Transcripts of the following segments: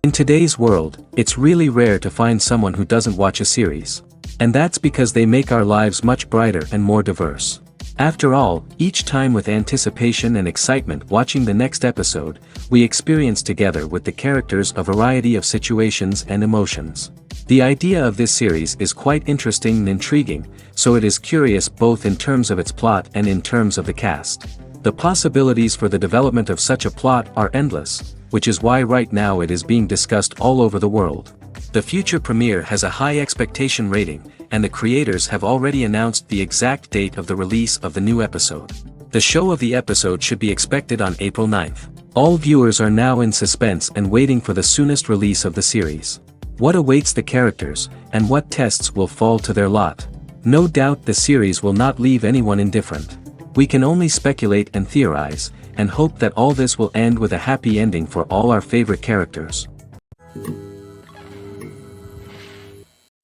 In today's world, it's really rare to find someone who doesn't watch a series. And that's because they make our lives much brighter and more diverse. After all, each time with anticipation and excitement watching the next episode, we experience together with the characters a variety of situations and emotions. The idea of this series is quite interesting and intriguing, so it is curious both in terms of its plot and in terms of the cast. The possibilities for the development of such a plot are endless, which is why right now it is being discussed all over the world. The future premiere has a high expectation rating, and the creators have already announced the exact date of the release of the new episode. The show of the episode should be expected on April 9th. All viewers are now in suspense and waiting for the soonest release of the series. What awaits the characters, and what tests will fall to their lot? No doubt the series will not leave anyone indifferent. We can only speculate and theorize, and hope that all this will end with a happy ending for all our favorite characters.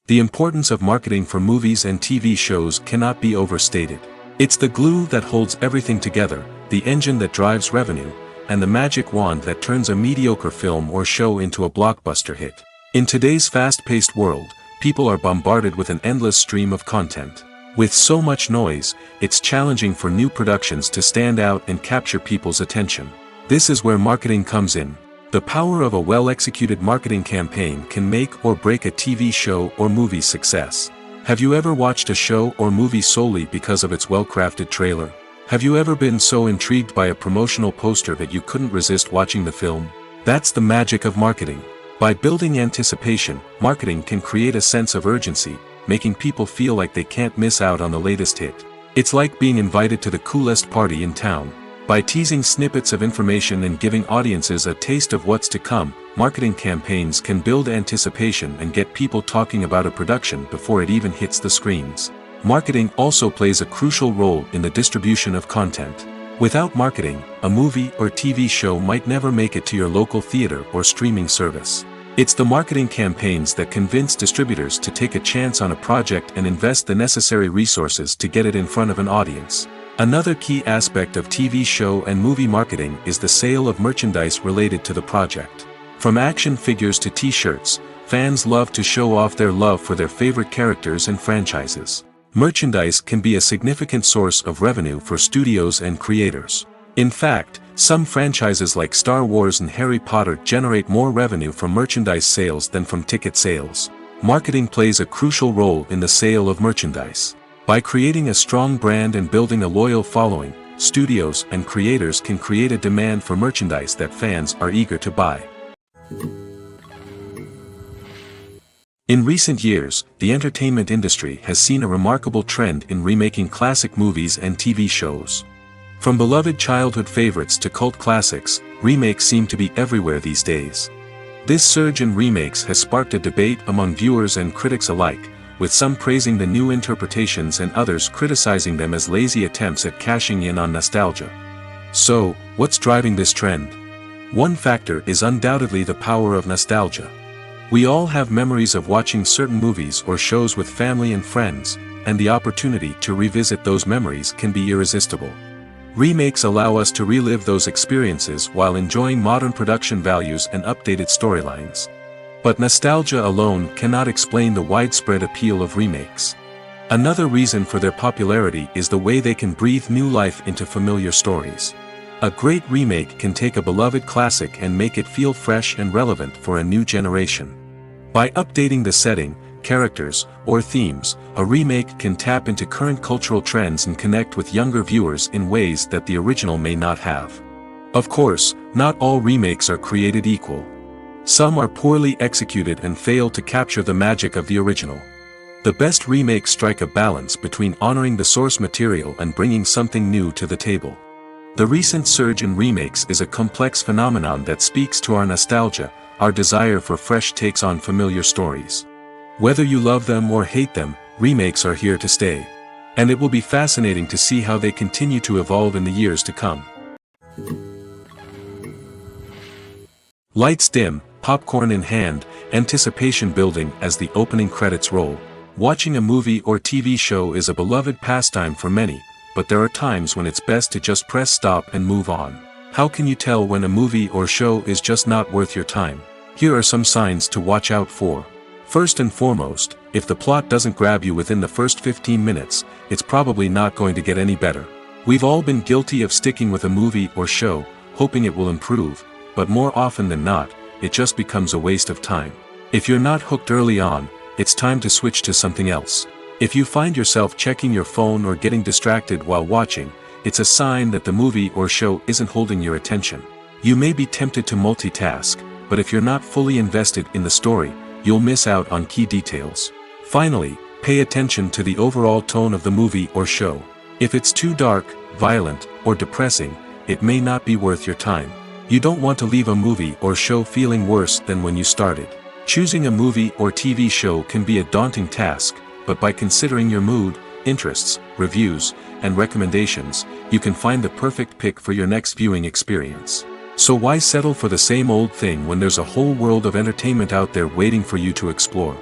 The importance of marketing for movies and TV shows cannot be overstated. It's the glue that holds everything together, the engine that drives revenue, and the magic wand that turns a mediocre film or show into a blockbuster hit. In today's fast-paced world, people are bombarded with an endless stream of content. With so much noise, it's challenging for new productions to stand out and capture people's attention. This is where marketing comes in. The power of a well-executed marketing campaign can make or break a TV show or movie's success. Have you ever watched a show or movie solely because of its well-crafted trailer? Have you ever been so intrigued by a promotional poster that you couldn't resist watching the film? That's the magic of marketing. By building anticipation, marketing can create a sense of urgency, making people feel like they can't miss out on the latest hit. It's like being invited to the coolest party in town. By teasing snippets of information and giving audiences a taste of what's to come, marketing campaigns can build anticipation and get people talking about a production before it even hits the screens. Marketing also plays a crucial role in the distribution of content. Without marketing, a movie or TV show might never make it to your local theater or streaming service. It's the marketing campaigns that convince distributors to take a chance on a project and invest the necessary resources to get it in front of an audience. Another key aspect of TV show and movie marketing is the sale of merchandise related to the project. From action figures to t-shirts, fans love to show off their love for their favorite characters and franchises. Merchandise can be a significant source of revenue for studios and creators. In fact, some franchises like Star Wars and Harry Potter generate more revenue from merchandise sales than from ticket sales. Marketing plays a crucial role in the sale of merchandise. By creating a strong brand and building a loyal following, studios and creators can create a demand for merchandise that fans are eager to buy. In recent years, the entertainment industry has seen a remarkable trend in remaking classic movies and TV shows. From beloved childhood favorites to cult classics, remakes seem to be everywhere these days. This surge in remakes has sparked a debate among viewers and critics alike, with some praising the new interpretations and others criticizing them as lazy attempts at cashing in on nostalgia. So, what's driving this trend? One factor is undoubtedly the power of nostalgia. We all have memories of watching certain movies or shows with family and friends, and the opportunity to revisit those memories can be irresistible. Remakes allow us to relive those experiences while enjoying modern production values and updated storylines. But nostalgia alone cannot explain the widespread appeal of remakes. Another reason for their popularity is the way they can breathe new life into familiar stories. A great remake can take a beloved classic and make it feel fresh and relevant for a new generation. By updating the setting, characters, or themes, a remake can tap into current cultural trends and connect with younger viewers in ways that the original may not have. Of course, not all remakes are created equal. Some are poorly executed and fail to capture the magic of the original. The best remakes strike a balance between honoring the source material and bringing something new to the table. The recent surge in remakes is a complex phenomenon that speaks to our nostalgia, our desire for fresh takes on familiar stories. Whether you love them or hate them, remakes are here to stay. And it will be fascinating to see how they continue to evolve in the years to come. Lights dim, popcorn in hand, anticipation building as the opening credits roll. Watching a movie or TV show is a beloved pastime for many, but there are times when it's best to just press stop and move on. How can you tell when a movie or show is just not worth your time? Here are some signs to watch out for. First and foremost, if the plot doesn't grab you within the first 15 minutes, it's probably not going to get any better. We've all been guilty of sticking with a movie or show, hoping it will improve, but more often than not, it just becomes a waste of time. If you're not hooked early on, it's time to switch to something else. If you find yourself checking your phone or getting distracted while watching, it's a sign that the movie or show isn't holding your attention. You may be tempted to multitask, but if you're not fully invested in the story, you'll miss out on key details. Finally, pay attention to the overall tone of the movie or show. If it's too dark, violent, or depressing, it may not be worth your time. You don't want to leave a movie or show feeling worse than when you started. Choosing a movie or TV show can be a daunting task, but by considering your mood, interests, reviews, and recommendations, you can find the perfect pick for your next viewing experience. So why settle for the same old thing when there's a whole world of entertainment out there waiting for you to explore?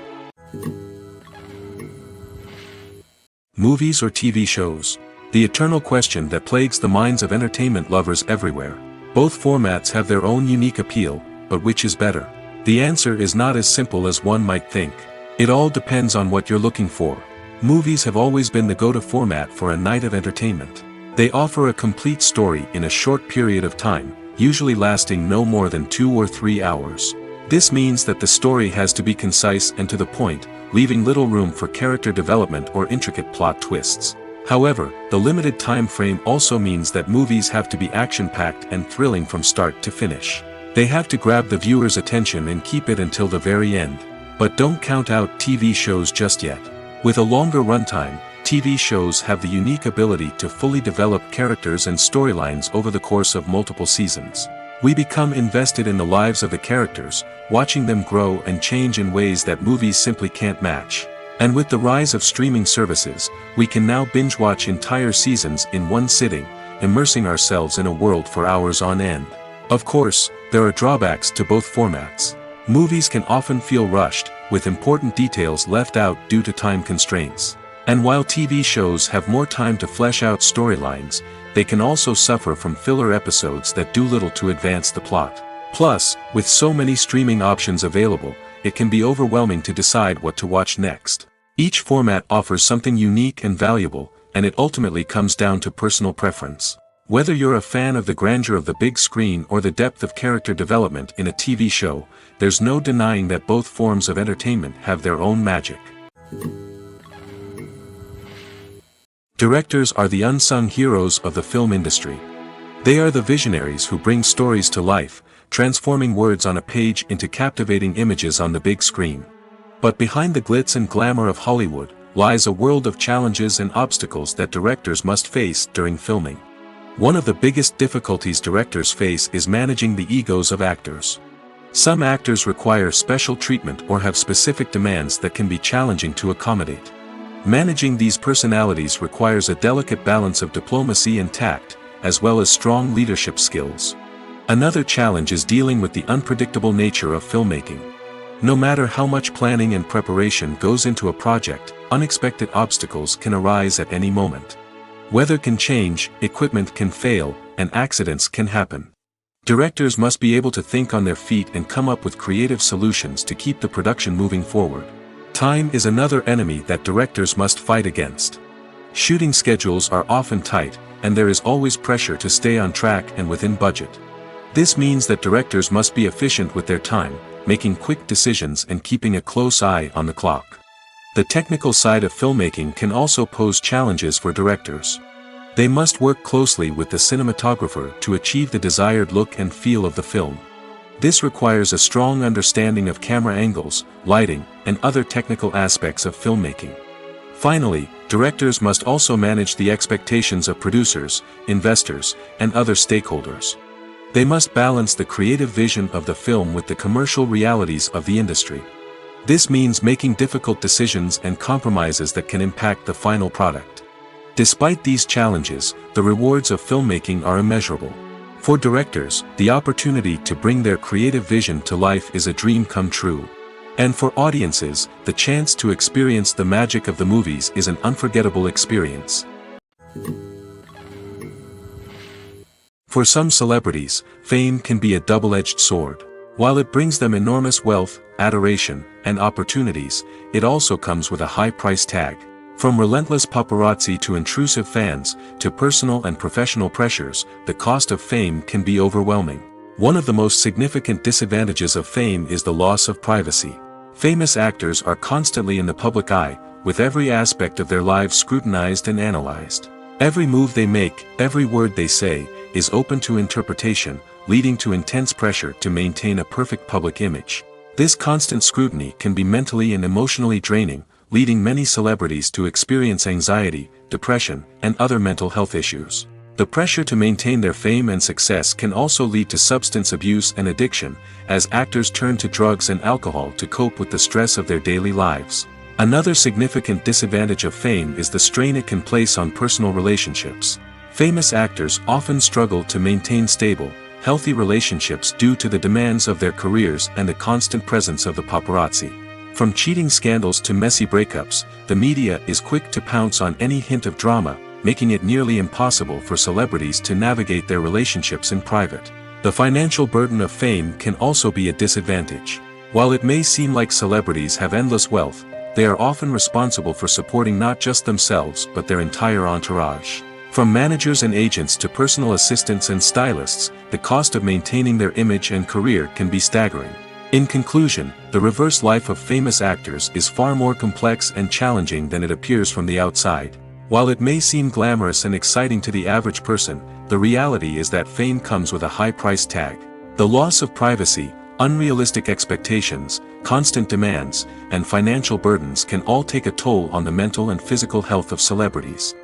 Movies or TV shows? The eternal question that plagues the minds of entertainment lovers everywhere. Both formats have their own unique appeal, but which is better? The answer is not as simple as one might think. It all depends on what you're looking for. Movies have always been the go-to format for a night of entertainment. They offer a complete story in a short period of time, usually lasting no more than 2 or 3 hours. This means that the story has to be concise and to the point, leaving little room for character development or intricate plot twists. However, the limited time frame also means that movies have to be action-packed and thrilling from start to finish. They have to grab the viewer's attention and keep it until the very end. But don't count out TV shows just yet. With a longer runtime, TV shows have the unique ability to fully develop characters and storylines over the course of multiple seasons. We become invested in the lives of the characters, watching them grow and change in ways that movies simply can't match. And with the rise of streaming services, we can now binge-watch entire seasons in one sitting, immersing ourselves in a world for hours on end. Of course, there are drawbacks to both formats. Movies can often feel rushed, with important details left out due to time constraints. And while TV shows have more time to flesh out storylines, they can also suffer from filler episodes that do little to advance the plot. Plus, with so many streaming options available, it can be overwhelming to decide what to watch next. Each format offers something unique and valuable, and it ultimately comes down to personal preference. Whether you're a fan of the grandeur of the big screen or the depth of character development in a TV show, there's no denying that both forms of entertainment have their own magic. Directors are the unsung heroes of the film industry. They are the visionaries who bring stories to life, transforming words on a page into captivating images on the big screen. But behind the glitz and glamour of Hollywood, lies a world of challenges and obstacles that directors must face during filming. One of the biggest difficulties directors face is managing the egos of actors. Some actors require special treatment or have specific demands that can be challenging to accommodate. Managing these personalities requires a delicate balance of diplomacy and tact, as well as strong leadership skills. Another challenge is dealing with the unpredictable nature of filmmaking. No matter how much planning and preparation goes into a project, unexpected obstacles can arise at any moment. Weather can change, equipment can fail, and accidents can happen. Directors must be able to think on their feet and come up with creative solutions to keep the production moving forward. Time is another enemy that directors must fight against. Shooting schedules are often tight, and there is always pressure to stay on track and within budget. This means that directors must be efficient with their time, making quick decisions and keeping a close eye on the clock. The technical side of filmmaking can also pose challenges for directors. They must work closely with the cinematographer to achieve the desired look and feel of the film. This requires a strong understanding of camera angles, lighting, and other technical aspects of filmmaking. Finally, directors must also manage the expectations of producers, investors, and other stakeholders. They must balance the creative vision of the film with the commercial realities of the industry. This means making difficult decisions and compromises that can impact the final product. Despite these challenges, the rewards of filmmaking are immeasurable. For directors, the opportunity to bring their creative vision to life is a dream come true. And for audiences, the chance to experience the magic of the movies is an unforgettable experience. For some celebrities, fame can be a double-edged sword. While it brings them enormous wealth, adoration, and opportunities, it also comes with a high price tag. From relentless paparazzi to intrusive fans, to personal and professional pressures, the cost of fame can be overwhelming. One of the most significant disadvantages of fame is the loss of privacy. Famous actors are constantly in the public eye, with every aspect of their lives scrutinized and analyzed. Every move they make, every word they say, is open to interpretation, leading to intense pressure to maintain a perfect public image. This constant scrutiny can be mentally and emotionally draining, leading many celebrities to experience anxiety, depression, and other mental health issues. The pressure to maintain their fame and success can also lead to substance abuse and addiction, as actors turn to drugs and alcohol to cope with the stress of their daily lives. Another significant disadvantage of fame is the strain it can place on personal relationships. Famous actors often struggle to maintain stable, healthy relationships due to the demands of their careers and the constant presence of the paparazzi. From cheating scandals to messy breakups, the media is quick to pounce on any hint of drama, making it nearly impossible for celebrities to navigate their relationships in private. The financial burden of fame can also be a disadvantage. While it may seem like celebrities have endless wealth, they are often responsible for supporting not just themselves but their entire entourage. From managers and agents to personal assistants and stylists, the cost of maintaining their image and career can be staggering. In conclusion, the reverse life of famous actors is far more complex and challenging than it appears from the outside. While it may seem glamorous and exciting to the average person, the reality is that fame comes with a high price tag. The loss of privacy, unrealistic expectations, constant demands, and financial burdens can all take a toll on the mental and physical health of celebrities.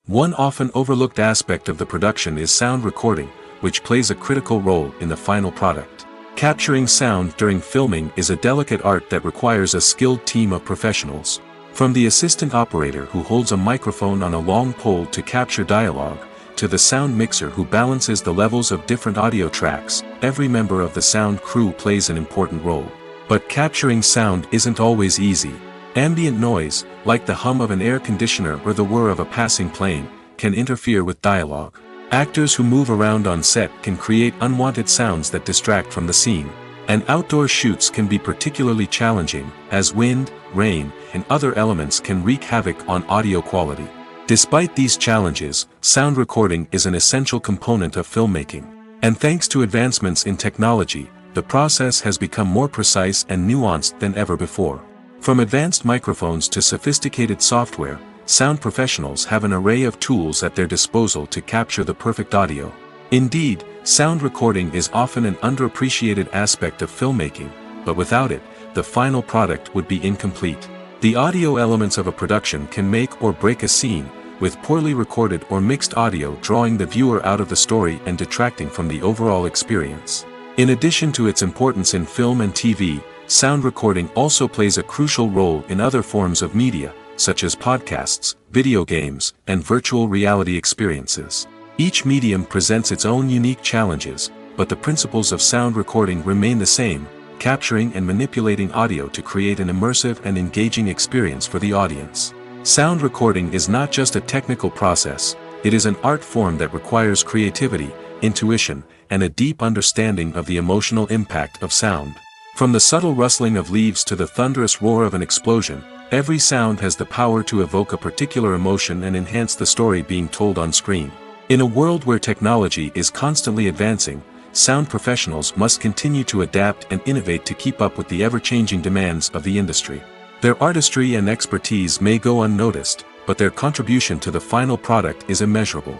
One often overlooked aspect of the production is sound recording, which plays a critical role in the final product. Capturing sound during filming is a delicate art that requires a skilled team of professionals. From the assistant operator who holds a microphone on a long pole to capture dialogue, to the sound mixer who balances the levels of different audio tracks, every member of the sound crew plays an important role. But capturing sound isn't always easy. Ambient noise, like the hum of an air conditioner or the whir of a passing plane, can interfere with dialogue. Actors who move around on set can create unwanted sounds that distract from the scene. And outdoor shoots can be particularly challenging, as wind, rain, and other elements can wreak havoc on audio quality. Despite these challenges, sound recording is an essential component of filmmaking. And thanks to advancements in technology, the process has become more precise and nuanced than ever before. From advanced microphones to sophisticated software, sound professionals have an array of tools at their disposal to capture the perfect audio. Indeed, sound recording is often an underappreciated aspect of filmmaking, but without it, the final product would be incomplete. The audio elements of a production can make or break a scene, with poorly recorded or mixed audio drawing the viewer out of the story and detracting from the overall experience. In addition to its importance in film and TV, sound recording also plays a crucial role in other forms of media, such as podcasts, video games, and virtual reality experiences. Each medium presents its own unique challenges, but the principles of sound recording remain the same, capturing and manipulating audio to create an immersive and engaging experience for the audience. Sound recording is not just a technical process, it is an art form that requires creativity, intuition, and a deep understanding of the emotional impact of sound. From the subtle rustling of leaves to the thunderous roar of an explosion, every sound has the power to evoke a particular emotion and enhance the story being told on screen. In a world where technology is constantly advancing, sound professionals must continue to adapt and innovate to keep up with the ever-changing demands of the industry. Their artistry and expertise may go unnoticed, but their contribution to the final product is immeasurable.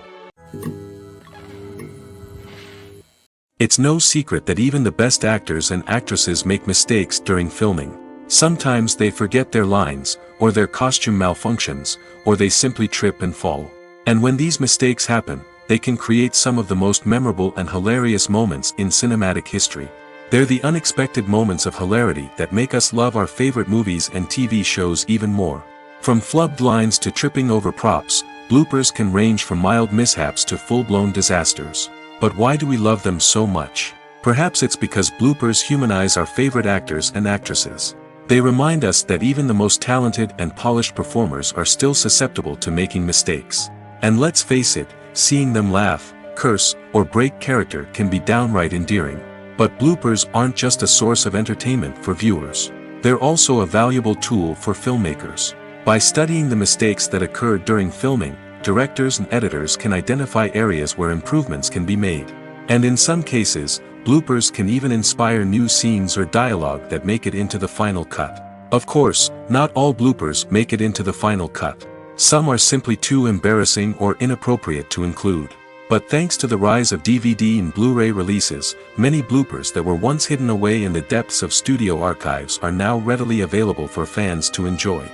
It's no secret that even the best actors and actresses make mistakes during filming. Sometimes they forget their lines, or their costume malfunctions, or they simply trip and fall. And when these mistakes happen, they can create some of the most memorable and hilarious moments in cinematic history. They're the unexpected moments of hilarity that make us love our favorite movies and TV shows even more. From flubbed lines to tripping over props, bloopers can range from mild mishaps to full-blown disasters. But why do we love them so much? Perhaps it's because bloopers humanize our favorite actors and actresses. They remind us that even the most talented and polished performers are still susceptible to making mistakes. And let's face it, seeing them laugh, curse, or break character can be downright endearing. But bloopers aren't just a source of entertainment for viewers. They're also a valuable tool for filmmakers. By studying the mistakes that occurred during filming, directors and editors can identify areas where improvements can be made. And in some cases, bloopers can even inspire new scenes or dialogue that make it into the final cut. Of course, not all bloopers make it into the final cut. Some are simply too embarrassing or inappropriate to include. But thanks to the rise of DVD and Blu-ray releases, many bloopers that were once hidden away in the depths of studio archives are now readily available for fans to enjoy.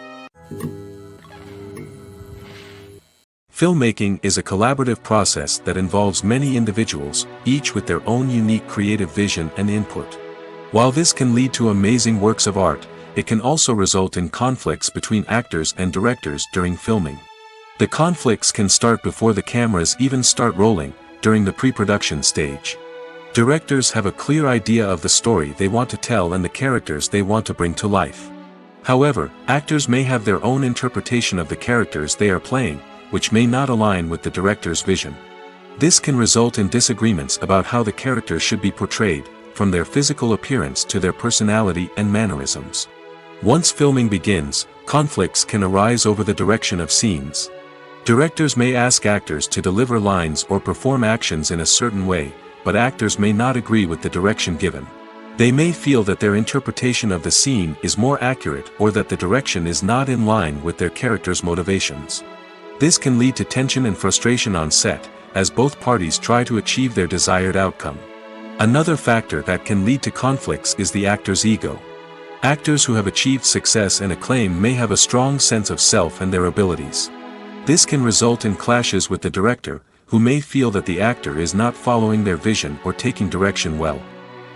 Filmmaking is a collaborative process that involves many individuals, each with their own unique creative vision and input. While this can lead to amazing works of art, it can also result in conflicts between actors and directors during filming. The conflicts can start before the cameras even start rolling, during the pre-production stage. Directors have a clear idea of the story they want to tell and the characters they want to bring to life. However, actors may have their own interpretation of the characters they are playing, which may not align with the director's vision. This can result in disagreements about how the characters should be portrayed, from their physical appearance to their personality and mannerisms. Once filming begins, conflicts can arise over the direction of scenes. Directors may ask actors to deliver lines or perform actions in a certain way, but actors may not agree with the direction given. They may feel that their interpretation of the scene is more accurate or that the direction is not in line with their character's motivations. This can lead to tension and frustration on set, as both parties try to achieve their desired outcome. Another factor that can lead to conflicts is the actor's ego. Actors who have achieved success and acclaim may have a strong sense of self and their abilities. This can result in clashes with the director, who may feel that the actor is not following their vision or taking direction well.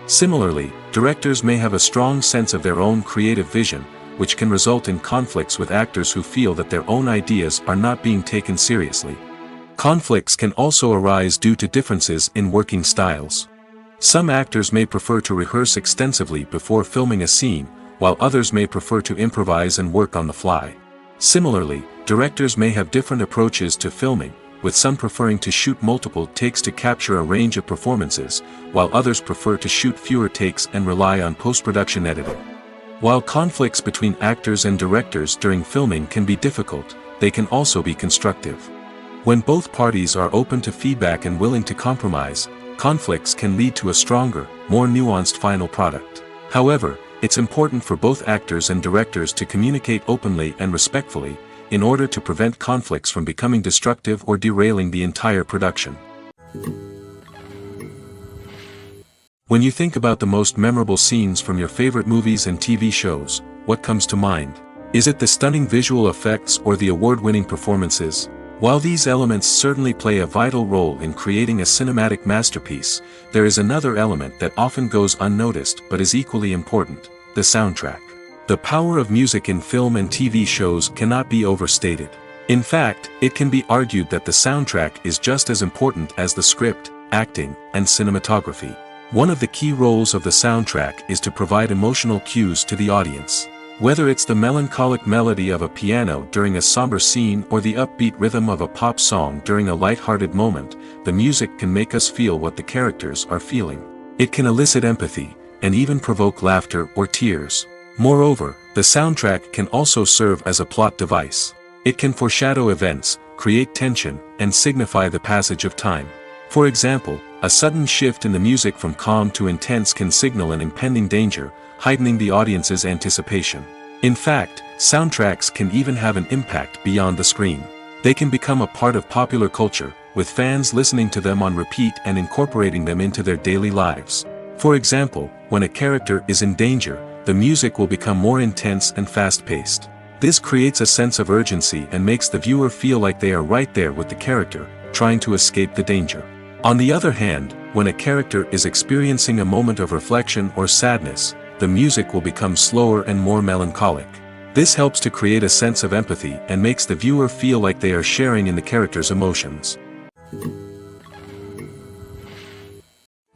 Similarly, directors may have a strong sense of their own creative vision, which can result in conflicts with actors who feel that their own ideas are not being taken seriously. Conflicts can also arise due to differences in working styles. Some actors may prefer to rehearse extensively before filming a scene, while others may prefer to improvise and work on the fly. Similarly, directors may have different approaches to filming, with some preferring to shoot multiple takes to capture a range of performances, while others prefer to shoot fewer takes and rely on post-production editing. While conflicts between actors and directors during filming can be difficult, they can also be constructive. When both parties are open to feedback and willing to compromise, conflicts can lead to a stronger, more nuanced final product. However, it's important for both actors and directors to communicate openly and respectfully, in order to prevent conflicts from becoming destructive or derailing the entire production. When you think about the most memorable scenes from your favorite movies and TV shows, what comes to mind? Is it the stunning visual effects or the award-winning performances? While these elements certainly play a vital role in creating a cinematic masterpiece, there is another element that often goes unnoticed but is equally important: the soundtrack. The power of music in film and TV shows cannot be overstated. In fact, it can be argued that the soundtrack is just as important as the script, acting, and cinematography. One of the key roles of the soundtrack is to provide emotional cues to the audience. Whether it's the melancholic melody of a piano during a somber scene or the upbeat rhythm of a pop song during a light-hearted moment, the music can make us feel what the characters are feeling. It can elicit empathy, and even provoke laughter or tears. Moreover, the soundtrack can also serve as a plot device. It can foreshadow events, create tension, and signify the passage of time. For example, a sudden shift in the music from calm to intense can signal an impending danger, heightening the audience's anticipation. In fact, soundtracks can even have an impact beyond the screen. They can become a part of popular culture, with fans listening to them on repeat and incorporating them into their daily lives. For example, when a character is in danger, the music will become more intense and fast-paced. This creates a sense of urgency and makes the viewer feel like they are right there with the character, trying to escape the danger. On the other hand, when a character is experiencing a moment of reflection or sadness, the music will become slower and more melancholic. This helps to create a sense of empathy and makes the viewer feel like they are sharing in the character's emotions.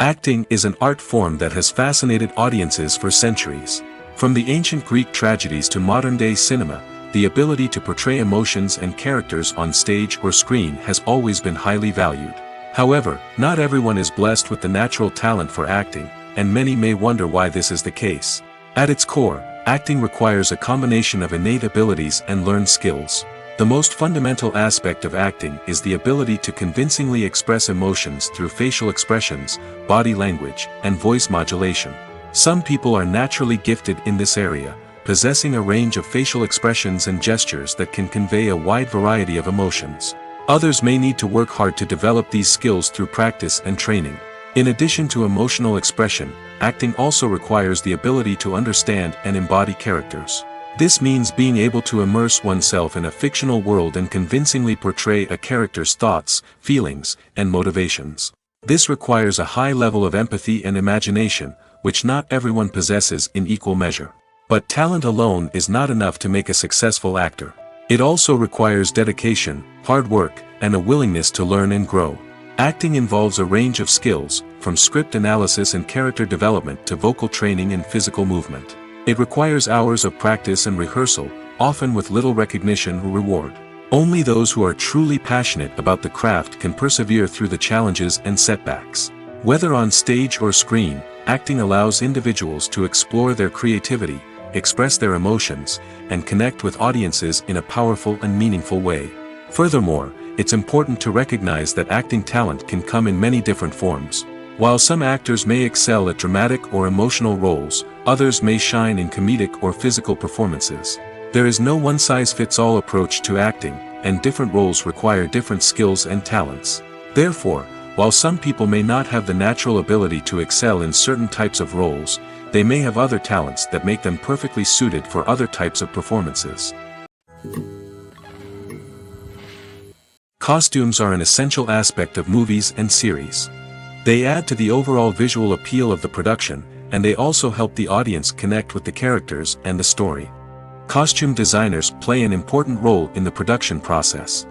Acting is an art form that has fascinated audiences for centuries. From the ancient Greek tragedies to modern-day cinema, the ability to portray emotions and characters on stage or screen has always been highly valued. However, not everyone is blessed with the natural talent for acting, and many may wonder why this is the case. At its core, acting requires a combination of innate abilities and learned skills. The most fundamental aspect of acting is the ability to convincingly express emotions through facial expressions, body language, and voice modulation. Some people are naturally gifted in this area, possessing a range of facial expressions and gestures that can convey a wide variety of emotions. Others may need to work hard to develop these skills through practice and training. In addition to emotional expression, acting also requires the ability to understand and embody characters. This means being able to immerse oneself in a fictional world and convincingly portray a character's thoughts, feelings, and motivations. This requires a high level of empathy and imagination, which not everyone possesses in equal measure. But talent alone is not enough to make a successful actor. It also requires dedication, hard work, and a willingness to learn and grow. Acting involves a range of skills, from script analysis and character development to vocal training and physical movement. It requires hours of practice and rehearsal, often with little recognition or reward. Only those who are truly passionate about the craft can persevere through the challenges and setbacks. Whether on stage or screen, acting allows individuals to explore their creativity, express their emotions, and connect with audiences in a powerful and meaningful way. Furthermore, it's important to recognize that acting talent can come in many different forms. While some actors may excel at dramatic or emotional roles, others may shine in comedic or physical performances. There is no one-size-fits-all approach to acting, and different roles require different skills and talents. Therefore, while some people may not have the natural ability to excel in certain types of roles, they may have other talents that make them perfectly suited for other types of performances. Costumes are an essential aspect of movies and series. They add to the overall visual appeal of the production, and they also help the audience connect with the characters and the story. Costume designers play an important role in the production process.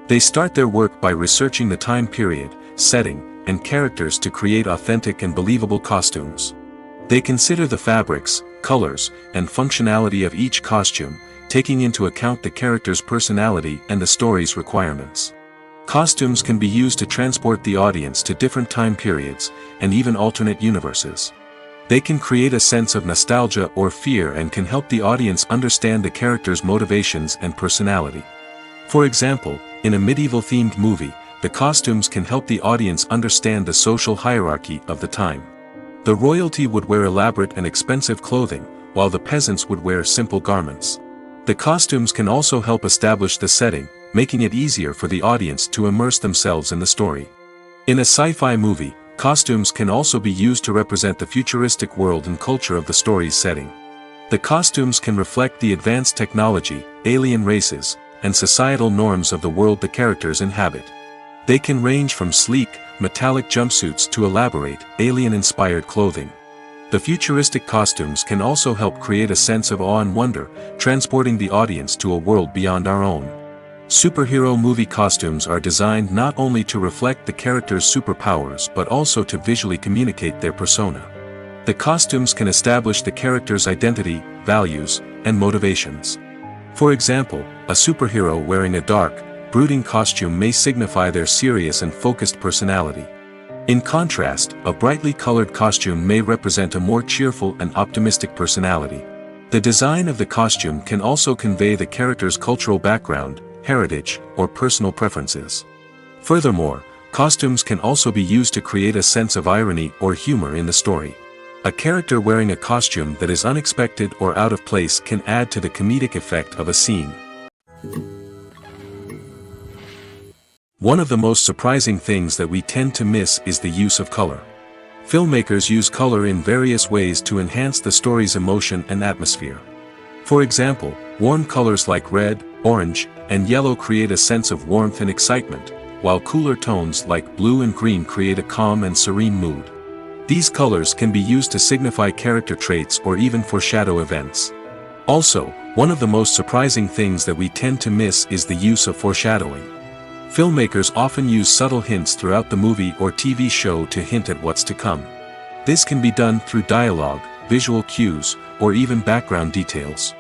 They start their work by researching the time period, setting, and characters to create authentic and believable costumes. They consider the fabrics, colors, and functionality of each costume, taking into account the character's personality and the story's requirements. Costumes can be used to transport the audience to different time periods, and even alternate universes. They can create a sense of nostalgia or fear and can help the audience understand the character's motivations and personality. For example, in a medieval-themed movie, the costumes can help the audience understand the social hierarchy of the time. The royalty would wear elaborate and expensive clothing, while the peasants would wear simple garments. The costumes can also help establish the setting, making it easier for the audience to immerse themselves in the story. In a sci-fi movie, costumes can also be used to represent the futuristic world and culture of the story's setting. The costumes can reflect the advanced technology, alien races, and societal norms of the world the characters inhabit. They can range from sleek, metallic jumpsuits to elaborate, alien-inspired clothing. The futuristic costumes can also help create a sense of awe and wonder, transporting the audience to a world beyond our own. Superhero movie costumes are designed not only to reflect the character's superpowers but also to visually communicate their persona. The costumes can establish the character's identity, values, and motivations. For example, a superhero wearing a dark, brooding costume may signify their serious and focused personality. In contrast, a brightly colored costume may represent a more cheerful and optimistic personality. The design of the costume can also convey the character's cultural background, heritage, or personal preferences. Furthermore, costumes can also be used to create a sense of irony or humor in the story. A character wearing a costume that is unexpected or out of place can add to the comedic effect of a scene. One of the most surprising things that we tend to miss is the use of color. Filmmakers use color in various ways to enhance the story's emotion and atmosphere. For example, warm colors like red, orange, and yellow create a sense of warmth and excitement, while cooler tones like blue and green create a calm and serene mood. These colors can be used to signify character traits or even foreshadow events. Also, one of the most surprising things that we tend to miss is the use of foreshadowing. Filmmakers often use subtle hints throughout the movie or TV show to hint at what's to come. This can be done through dialogue, visual cues, or even background details.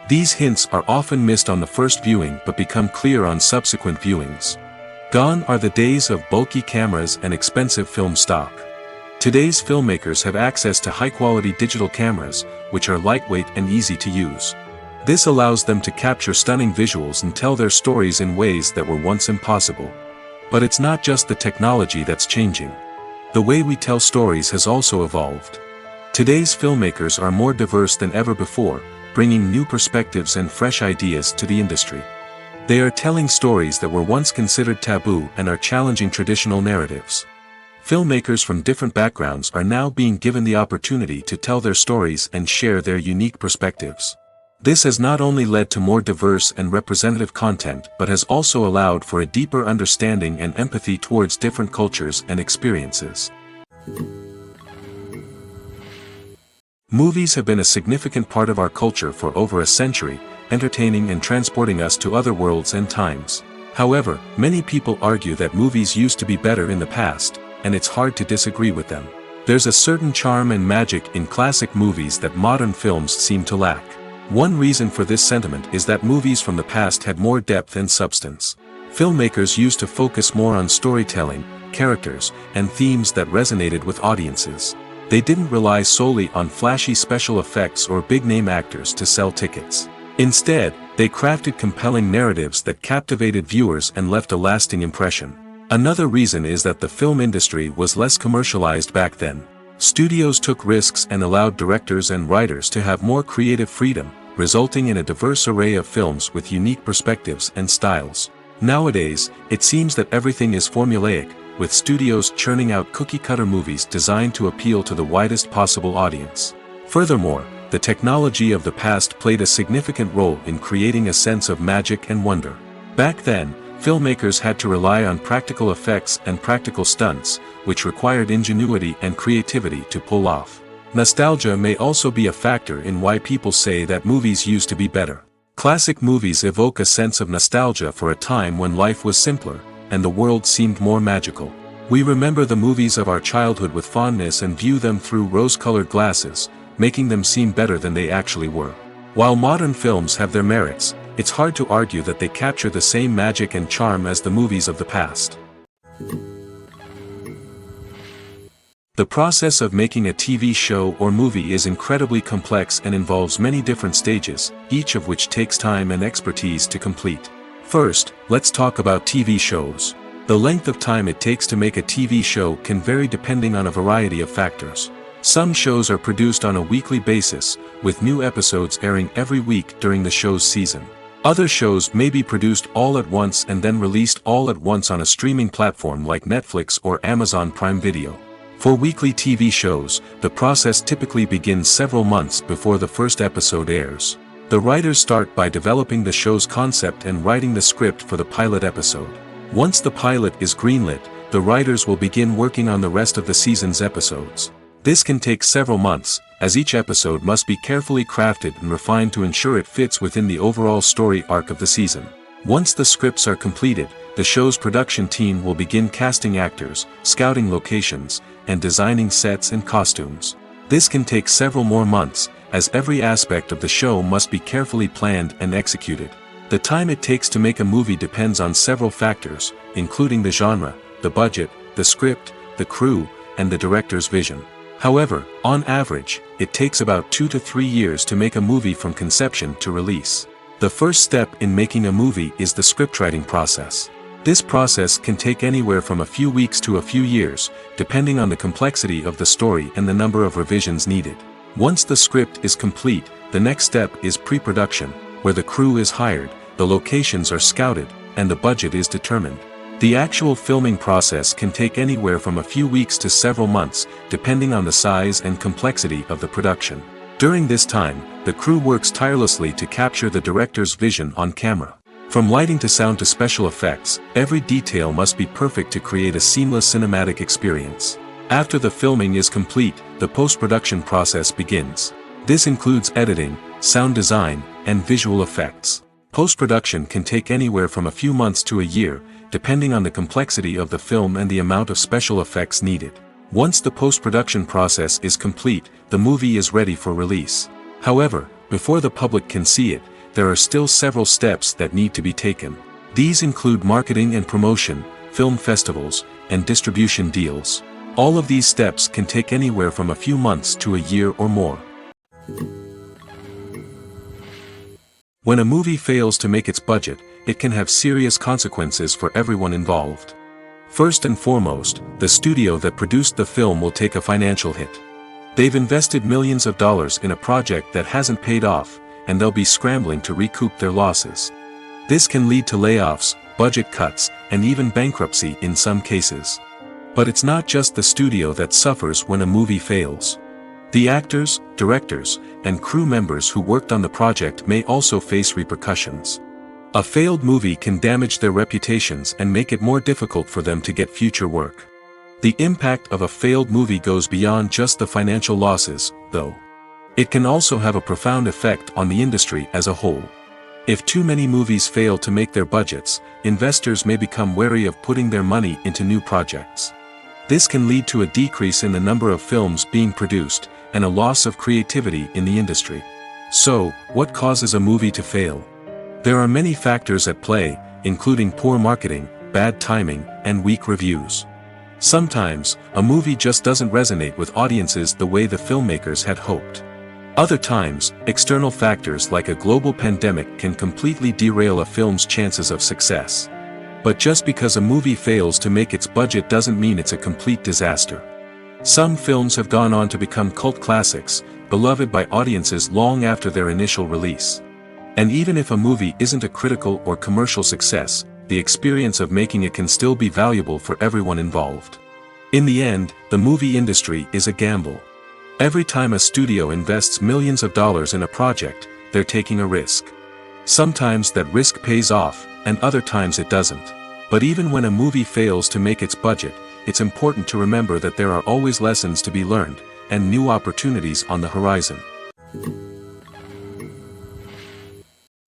These hints are often missed on the first viewing but become clear on subsequent viewings. Gone are the days of bulky cameras and expensive film stock. Today's filmmakers have access to high-quality digital cameras, which are lightweight and easy to use. This allows them to capture stunning visuals and tell their stories in ways that were once impossible. But it's not just the technology that's changing. The way we tell stories has also evolved. Today's filmmakers are more diverse than ever before, bringing new perspectives and fresh ideas to the industry. They are telling stories that were once considered taboo and are challenging traditional narratives. Filmmakers from different backgrounds are now being given the opportunity to tell their stories and share their unique perspectives. This has not only led to more diverse and representative content but has also allowed for a deeper understanding and empathy towards different cultures and experiences. Movies have been a significant part of our culture for over a century, entertaining and transporting us to other worlds and times. However, many people argue that movies used to be better in the past, and it's hard to disagree with them. There's a certain charm and magic in classic movies that modern films seem to lack. One reason for this sentiment is that movies from the past had more depth and substance. Filmmakers used to focus more on storytelling, characters, and themes that resonated with audiences. They didn't rely solely on flashy special effects or big-name actors to sell tickets. Instead, they crafted compelling narratives that captivated viewers and left a lasting impression. Another reason is that the film industry was less commercialized back then. Studios took risks and allowed directors and writers to have more creative freedom, resulting in a diverse array of films with unique perspectives and styles. Nowadays, it seems that everything is formulaic, with studios churning out cookie-cutter movies designed to appeal to the widest possible audience. Furthermore, the technology of the past played a significant role in creating a sense of magic and wonder. Back then, filmmakers had to rely on practical effects and practical stunts, which required ingenuity and creativity to pull off. Nostalgia may also be a factor in why people say that movies used to be better. Classic movies evoke a sense of nostalgia for a time when life was simpler, and the world seemed more magical. We remember the movies of our childhood with fondness and view them through rose-colored glasses, making them seem better than they actually were. While modern films have their merits, it's hard to argue that they capture the same magic and charm as the movies of the past. The process of making a TV show or movie is incredibly complex and involves many different stages, each of which takes time and expertise to complete. First, let's talk about TV shows. The length of time it takes to make a TV show can vary depending on a variety of factors. Some shows are produced on a weekly basis, with new episodes airing every week during the show's season. Other shows may be produced all at once and then released all at once on a streaming platform like Netflix or Amazon Prime Video. For weekly TV shows, the process typically begins several months before the first episode airs. The writers start by developing the show's concept and writing the script for the pilot episode. Once the pilot is greenlit, the writers will begin working on the rest of the season's episodes. This can take several months, as each episode must be carefully crafted and refined to ensure it fits within the overall story arc of the season. Once the scripts are completed, the show's production team will begin casting actors, scouting locations, and designing sets and costumes. This can take several more months, as every aspect of the show must be carefully planned and executed. The time it takes to make a movie depends on several factors, including the genre, the budget, the script, the crew, and the director's vision. However, on average, it takes about 2 to 3 years to make a movie from conception to release. The first step in making a movie is the scriptwriting process. This process can take anywhere from a few weeks to a few years, depending on the complexity of the story and the number of revisions needed. Once the script is complete, the next step is pre-production, where the crew is hired, the locations are scouted, and the budget is determined. The actual filming process can take anywhere from a few weeks to several months, depending on the size and complexity of the production. During this time, the crew works tirelessly to capture the director's vision on camera. From lighting to sound to special effects, every detail must be perfect to create a seamless cinematic experience. After the filming is complete, the post-production process begins. This includes editing, sound design, and visual effects. Post-production can take anywhere from a few months to a year, depending on the complexity of the film and the amount of special effects needed. Once the post-production process is complete, the movie is ready for release. However, before the public can see it, there are still several steps that need to be taken. These include marketing and promotion, film festivals, and distribution deals. All of these steps can take anywhere from a few months to a year or more. When a movie fails to make its budget, it can have serious consequences for everyone involved. First and foremost, the studio that produced the film will take a financial hit. They've invested millions of dollars in a project that hasn't paid off, and they'll be scrambling to recoup their losses. This can lead to layoffs, budget cuts, and even bankruptcy in some cases. But it's not just the studio that suffers when a movie fails. The actors, directors, and crew members who worked on the project may also face repercussions. A failed movie can damage their reputations and make it more difficult for them to get future work. The impact of a failed movie goes beyond just the financial losses, though. It can also have a profound effect on the industry as a whole. If too many movies fail to make their budgets, investors may become wary of putting their money into new projects. This can lead to a decrease in the number of films being produced, and a loss of creativity in the industry. So, what causes a movie to fail? There are many factors at play, including poor marketing, bad timing, and weak reviews. Sometimes, a movie just doesn't resonate with audiences the way the filmmakers had hoped. Other times, external factors like a global pandemic can completely derail a film's chances of success. But just because a movie fails to make its budget doesn't mean it's a complete disaster. Some films have gone on to become cult classics, beloved by audiences long after their initial release. And even if a movie isn't a critical or commercial success, the experience of making it can still be valuable for everyone involved. In the end, the movie industry is a gamble. Every time a studio invests millions of dollars in a project, they're taking a risk. Sometimes that risk pays off, and other times it doesn't. But even when a movie fails to make its budget, it's important to remember that there are always lessons to be learned, and new opportunities on the horizon.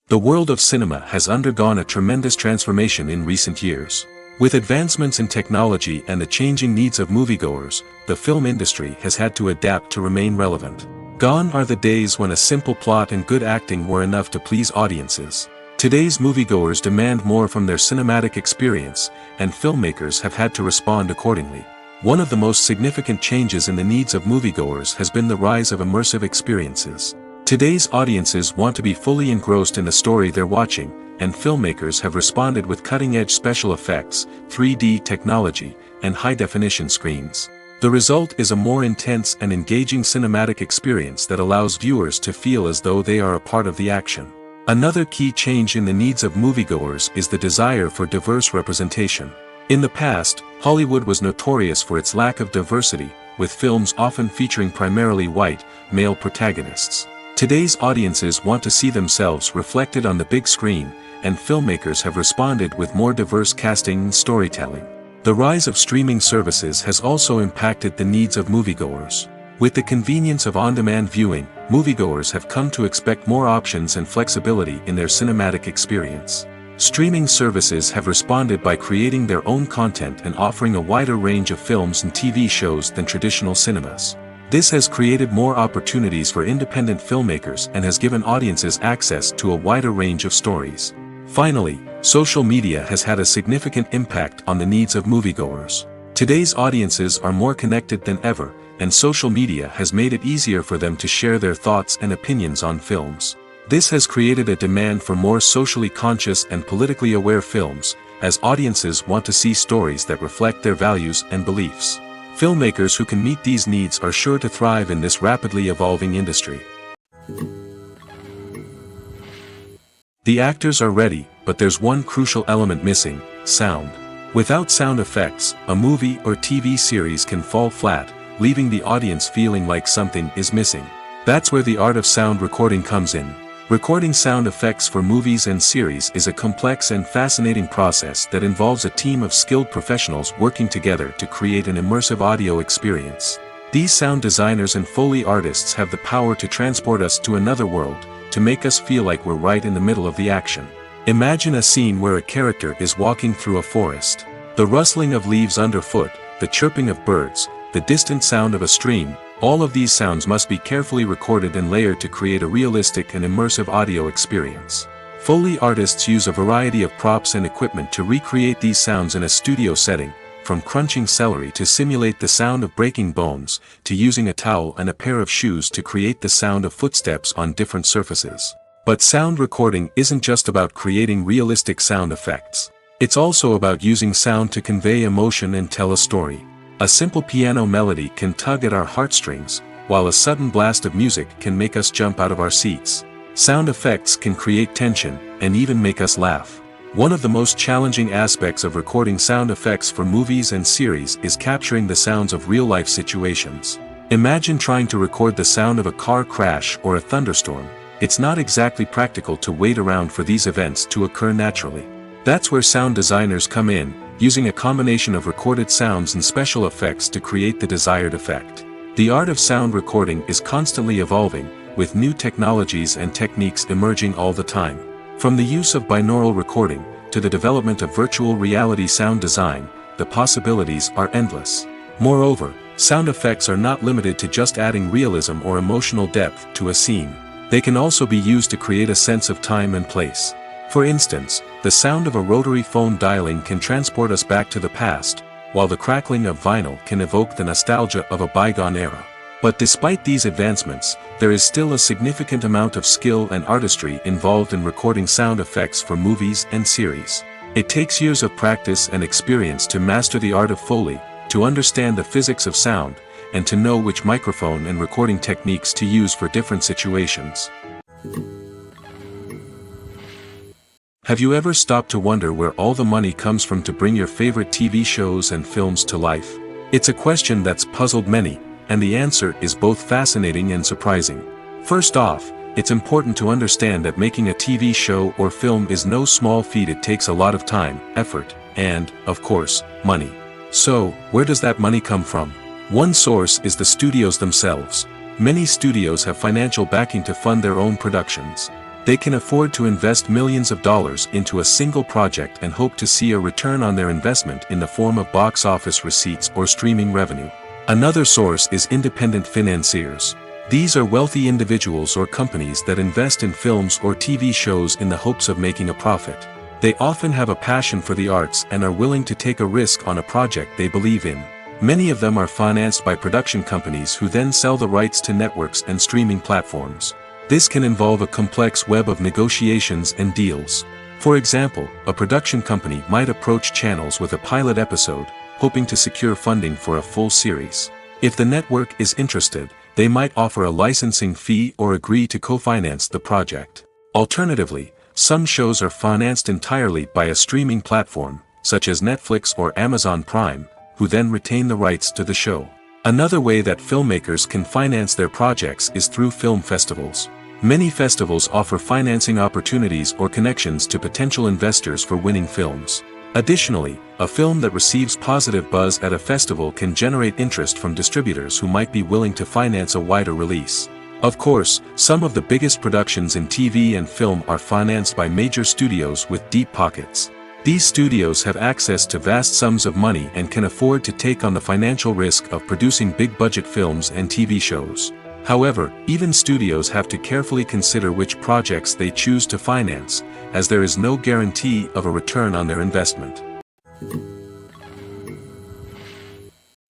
The world of cinema has undergone a tremendous transformation in recent years. With advancements in technology and the changing needs of moviegoers, the film industry has had to adapt to remain relevant. Gone are the days when a simple plot and good acting were enough to please audiences. Today's moviegoers demand more from their cinematic experience, and filmmakers have had to respond accordingly. One of the most significant changes in the needs of moviegoers has been the rise of immersive experiences. Today's audiences want to be fully engrossed in the story they're watching, and filmmakers have responded with cutting-edge special effects, 3D technology, and high-definition screens. The result is a more intense and engaging cinematic experience that allows viewers to feel as though they are a part of the action. Another key change in the needs of moviegoers is the desire for diverse representation. In the past, Hollywood was notorious for its lack of diversity, with films often featuring primarily white, male protagonists. Today's audiences want to see themselves reflected on the big screen, and filmmakers have responded with more diverse casting and storytelling. The rise of streaming services has also impacted the needs of moviegoers. With the convenience of on-demand viewing, moviegoers have come to expect more options and flexibility in their cinematic experience. Streaming services have responded by creating their own content and offering a wider range of films and TV shows than traditional cinemas. This has created more opportunities for independent filmmakers and has given audiences access to a wider range of stories. Finally, social media has had a significant impact on the needs of moviegoers. Today's audiences are more connected than ever, and social media has made it easier for them to share their thoughts and opinions on films. This has created a demand for more socially conscious and politically aware films, as audiences want to see stories that reflect their values and beliefs. Filmmakers who can meet these needs are sure to thrive in this rapidly evolving industry. The actors are ready, but there's one crucial element missing: sound. Without sound effects, a movie or TV series can fall flat, leaving the audience feeling like something is missing. That's where the art of sound recording comes in. Recording sound effects for movies and series is a complex and fascinating process that involves a team of skilled professionals working together to create an immersive audio experience. These sound designers and Foley artists have the power to transport us to another world, to make us feel like we're right in the middle of the action. Imagine a scene where a character is walking through a forest. The rustling of leaves underfoot, the chirping of birds, the distant sound of a stream, all of these sounds must be carefully recorded and layered to create a realistic and immersive audio experience. Foley artists use a variety of props and equipment to recreate these sounds in a studio setting, from crunching celery to simulate the sound of breaking bones, to using a towel and a pair of shoes to create the sound of footsteps on different surfaces. But sound recording isn't just about creating realistic sound effects. It's also about using sound to convey emotion and tell a story. A simple piano melody can tug at our heartstrings, while a sudden blast of music can make us jump out of our seats. Sound effects can create tension, and even make us laugh. One of the most challenging aspects of recording sound effects for movies and series is capturing the sounds of real-life situations. Imagine trying to record the sound of a car crash or a thunderstorm. It's not exactly practical to wait around for these events to occur naturally. That's where sound designers come in, using a combination of recorded sounds and special effects to create the desired effect. The art of sound recording is constantly evolving, with new technologies and techniques emerging all the time. From the use of binaural recording, to the development of virtual reality sound design, the possibilities are endless. Moreover, sound effects are not limited to just adding realism or emotional depth to a scene. They can also be used to create a sense of time and place. For instance, the sound of a rotary phone dialing can transport us back to the past, while the crackling of vinyl can evoke the nostalgia of a bygone era. But despite these advancements, there is still a significant amount of skill and artistry involved in recording sound effects for movies and series. It takes years of practice and experience to master the art of Foley, to understand the physics of sound, and to know which microphone and recording techniques to use for different situations. Have you ever stopped to wonder where all the money comes from to bring your favorite TV shows and films to life? It's a question that's puzzled many, and the answer is both fascinating and surprising. First off, it's important to understand that making a TV show or film is no small feat. It takes a lot of time, effort, and, of course, money. So, where does that money come from? One source is the studios themselves. Many studios have financial backing to fund their own productions. They can afford to invest millions of dollars into a single project and hope to see a return on their investment in the form of box office receipts or streaming revenue. Another source is independent financiers. These are wealthy individuals or companies that invest in films or TV shows in the hopes of making a profit. They often have a passion for the arts and are willing to take a risk on a project they believe in. Many of them are financed by production companies who then sell the rights to networks and streaming platforms. This can involve a complex web of negotiations and deals. For example, a production company might approach channels with a pilot episode, hoping to secure funding for a full series. If the network is interested, they might offer a licensing fee or agree to co-finance the project. Alternatively, some shows are financed entirely by a streaming platform, such as Netflix or Amazon Prime, who then retain the rights to the show. Another way that filmmakers can finance their projects is through film festivals. Many festivals offer financing opportunities or connections to potential investors for winning films. Additionally, a film that receives positive buzz at a festival can generate interest from distributors who might be willing to finance a wider release. Of course, some of the biggest productions in TV and film are financed by major studios with deep pockets. These studios have access to vast sums of money and can afford to take on the financial risk of producing big-budget films and TV shows. However, even studios have to carefully consider which projects they choose to finance, as there is no guarantee of a return on their investment.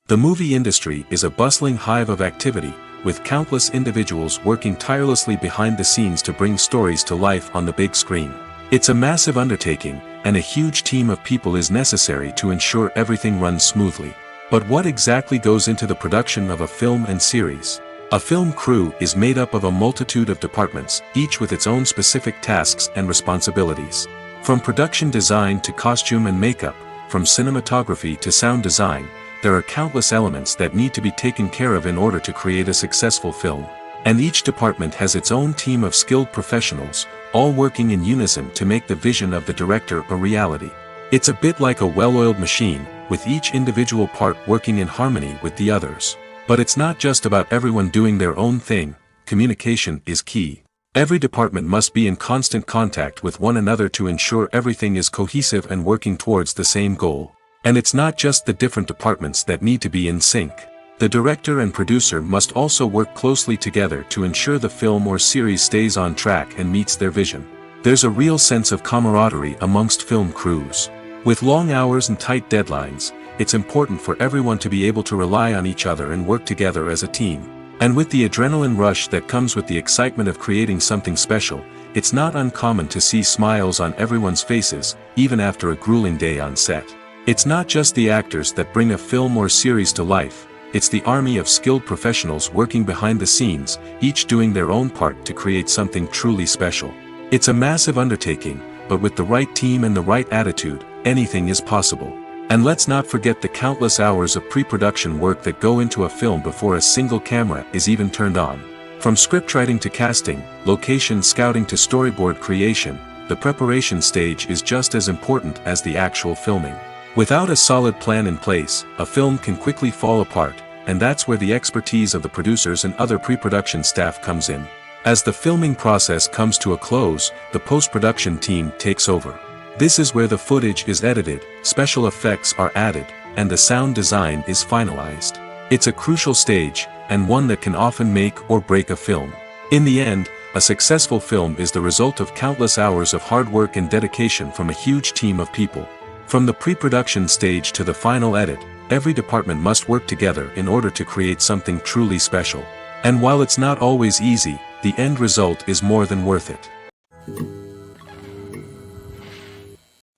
The movie industry is a bustling hive of activity, with countless individuals working tirelessly behind the scenes to bring stories to life on the big screen. It's a massive undertaking, and a huge team of people is necessary to ensure everything runs smoothly. But what exactly goes into the production of a film and series? A film crew is made up of a multitude of departments, each with its own specific tasks and responsibilities. From production design to costume and makeup, from cinematography to sound design, there are countless elements that need to be taken care of in order to create a successful film. And each department has its own team of skilled professionals, all working in unison to make the vision of the director a reality. It's a bit like a well-oiled machine, with each individual part working in harmony with the others. But it's not just about everyone doing their own thing. Communication is key. Every department must be in constant contact with one another to ensure everything is cohesive and working towards the same goal. And it's not just the different departments that need to be in sync. The director and producer must also work closely together to ensure the film or series stays on track and meets their vision. There's a real sense of camaraderie amongst film crews. With long hours and tight deadlines, it's important for everyone to be able to rely on each other and work together as a team. And with the adrenaline rush that comes with the excitement of creating something special, it's not uncommon to see smiles on everyone's faces, even after a grueling day on set. It's not just the actors that bring a film or series to life, it's the army of skilled professionals working behind the scenes, each doing their own part to create something truly special. It's a massive undertaking, but with the right team and the right attitude, anything is possible. And let's not forget the countless hours of pre-production work that go into a film before a single camera is even turned on. From scriptwriting to casting, location scouting to storyboard creation, the preparation stage is just as important as the actual filming. Without a solid plan in place, a film can quickly fall apart, and that's where the expertise of the producers and other pre-production staff comes in. As the filming process comes to a close, the post-production team takes over. This is where the footage is edited, special effects are added, and the sound design is finalized. It's a crucial stage, and one that can often make or break a film. In the end, a successful film is the result of countless hours of hard work and dedication from a huge team of people. From the pre-production stage to the final edit, every department must work together in order to create something truly special. And while it's not always easy, the end result is more than worth it.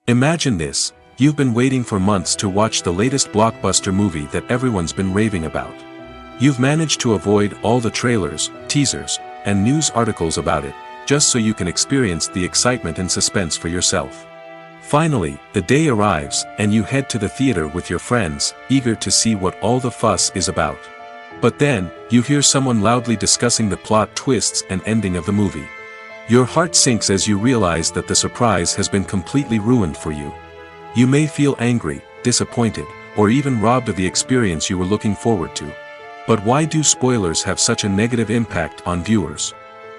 Imagine this, you've been waiting for months to watch the latest blockbuster movie that everyone's been raving about. You've managed to avoid all the trailers, teasers, and news articles about it, just so you can experience the excitement and suspense for yourself. Finally, the day arrives, and you head to the theater with your friends, eager to see what all the fuss is about. But then, you hear someone loudly discussing the plot twists and ending of the movie. Your heart sinks as you realize that the surprise has been completely ruined for you. You may feel angry, disappointed, or even robbed of the experience you were looking forward to. But why do spoilers have such a negative impact on viewers?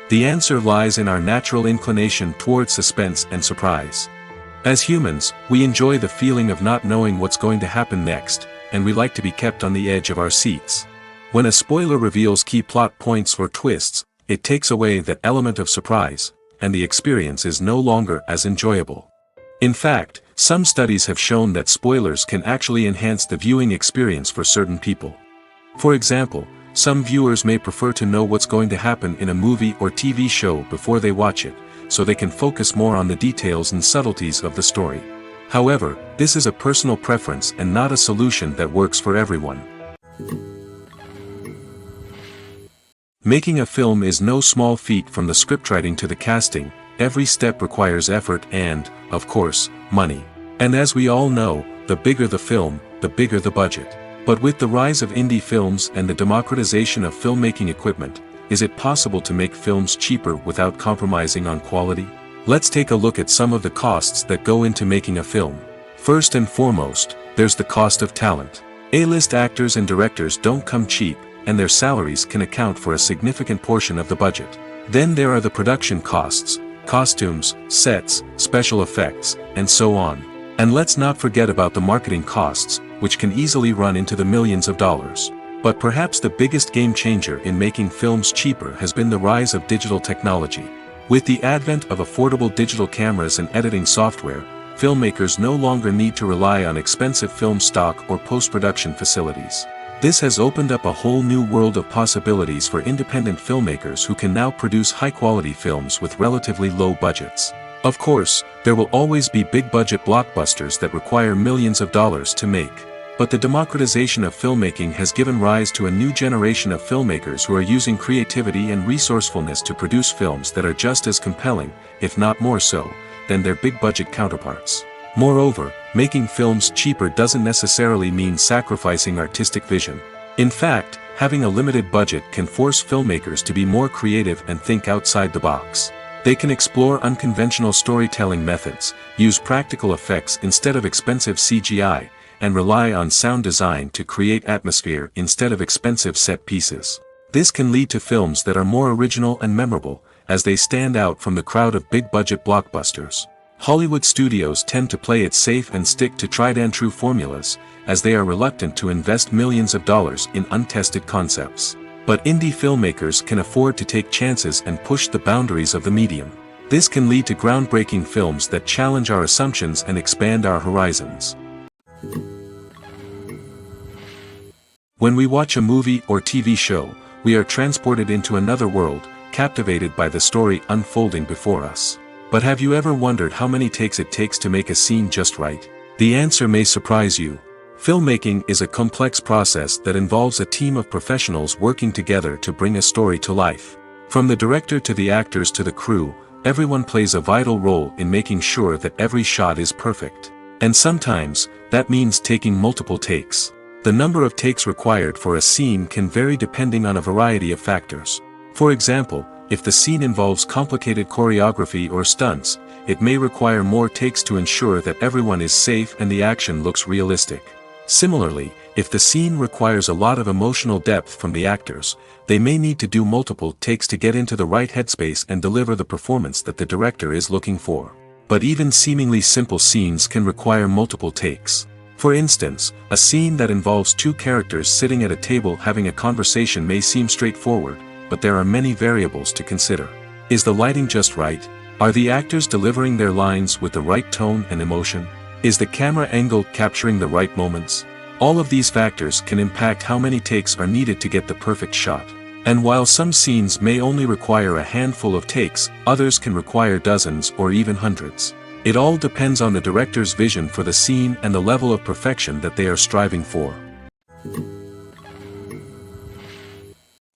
The answer lies in our natural inclination toward suspense and surprise. As humans, we enjoy the feeling of not knowing what's going to happen next, and we like to be kept on the edge of our seats. When a spoiler reveals key plot points or twists, it takes away that element of surprise, and the experience is no longer as enjoyable. In fact, some studies have shown that spoilers can actually enhance the viewing experience for certain people. For example, some viewers may prefer to know what's going to happen in a movie or TV show before they watch it, so they can focus more on the details and subtleties of the story. However, this is a personal preference and not a solution that works for everyone. Making a film is no small feat. From the scriptwriting to the casting, every step requires effort and, of course, money. And as we all know, the bigger the film, the bigger the budget. But with the rise of indie films and the democratization of filmmaking equipment, is it possible to make films cheaper without compromising on quality? Let's take a look at some of the costs that go into making a film. First and foremost, there's the cost of talent. A-list actors and directors don't come cheap, and their salaries can account for a significant portion of the budget. Then there are the production costs, costumes, sets, special effects, and so on. And let's not forget about the marketing costs, which can easily run into the millions of dollars. But perhaps the biggest game changer in making films cheaper has been the rise of digital technology. With the advent of affordable digital cameras and editing software, filmmakers no longer need to rely on expensive film stock or post-production facilities. This has opened up a whole new world of possibilities for independent filmmakers who can now produce high-quality films with relatively low budgets. Of course, there will always be big-budget blockbusters that require millions of dollars to make. But the democratization of filmmaking has given rise to a new generation of filmmakers who are using creativity and resourcefulness to produce films that are just as compelling, if not more so, than their big-budget counterparts. Moreover, making films cheaper doesn't necessarily mean sacrificing artistic vision. In fact, having a limited budget can force filmmakers to be more creative and think outside the box. They can explore unconventional storytelling methods, use practical effects instead of expensive CGI, and rely on sound design to create atmosphere instead of expensive set pieces. This can lead to films that are more original and memorable, as they stand out from the crowd of big-budget blockbusters. Hollywood studios tend to play it safe and stick to tried-and-true formulas, as they are reluctant to invest millions of dollars in untested concepts. But indie filmmakers can afford to take chances and push the boundaries of the medium. This can lead to groundbreaking films that challenge our assumptions and expand our horizons. When we watch a movie or TV show, we are transported into another world, captivated by the story unfolding before us. But have you ever wondered how many takes it takes to make a scene just right? The answer may surprise you. Filmmaking is a complex process that involves a team of professionals working together to bring a story to life. From the director to the actors to the crew, everyone plays a vital role in making sure that every shot is perfect. And sometimes, that means taking multiple takes. The number of takes required for a scene can vary depending on a variety of factors. For example, if the scene involves complicated choreography or stunts, it may require more takes to ensure that everyone is safe and the action looks realistic. Similarly, if the scene requires a lot of emotional depth from the actors, they may need to do multiple takes to get into the right headspace and deliver the performance that the director is looking for. But even seemingly simple scenes can require multiple takes. For instance, a scene that involves two characters sitting at a table having a conversation may seem straightforward, but there are many variables to consider. Is the lighting just right? Are the actors delivering their lines with the right tone and emotion? Is the camera angle capturing the right moments? All of these factors can impact how many takes are needed to get the perfect shot. And while some scenes may only require a handful of takes, others can require dozens or even hundreds. It all depends on the director's vision for the scene and the level of perfection that they are striving for.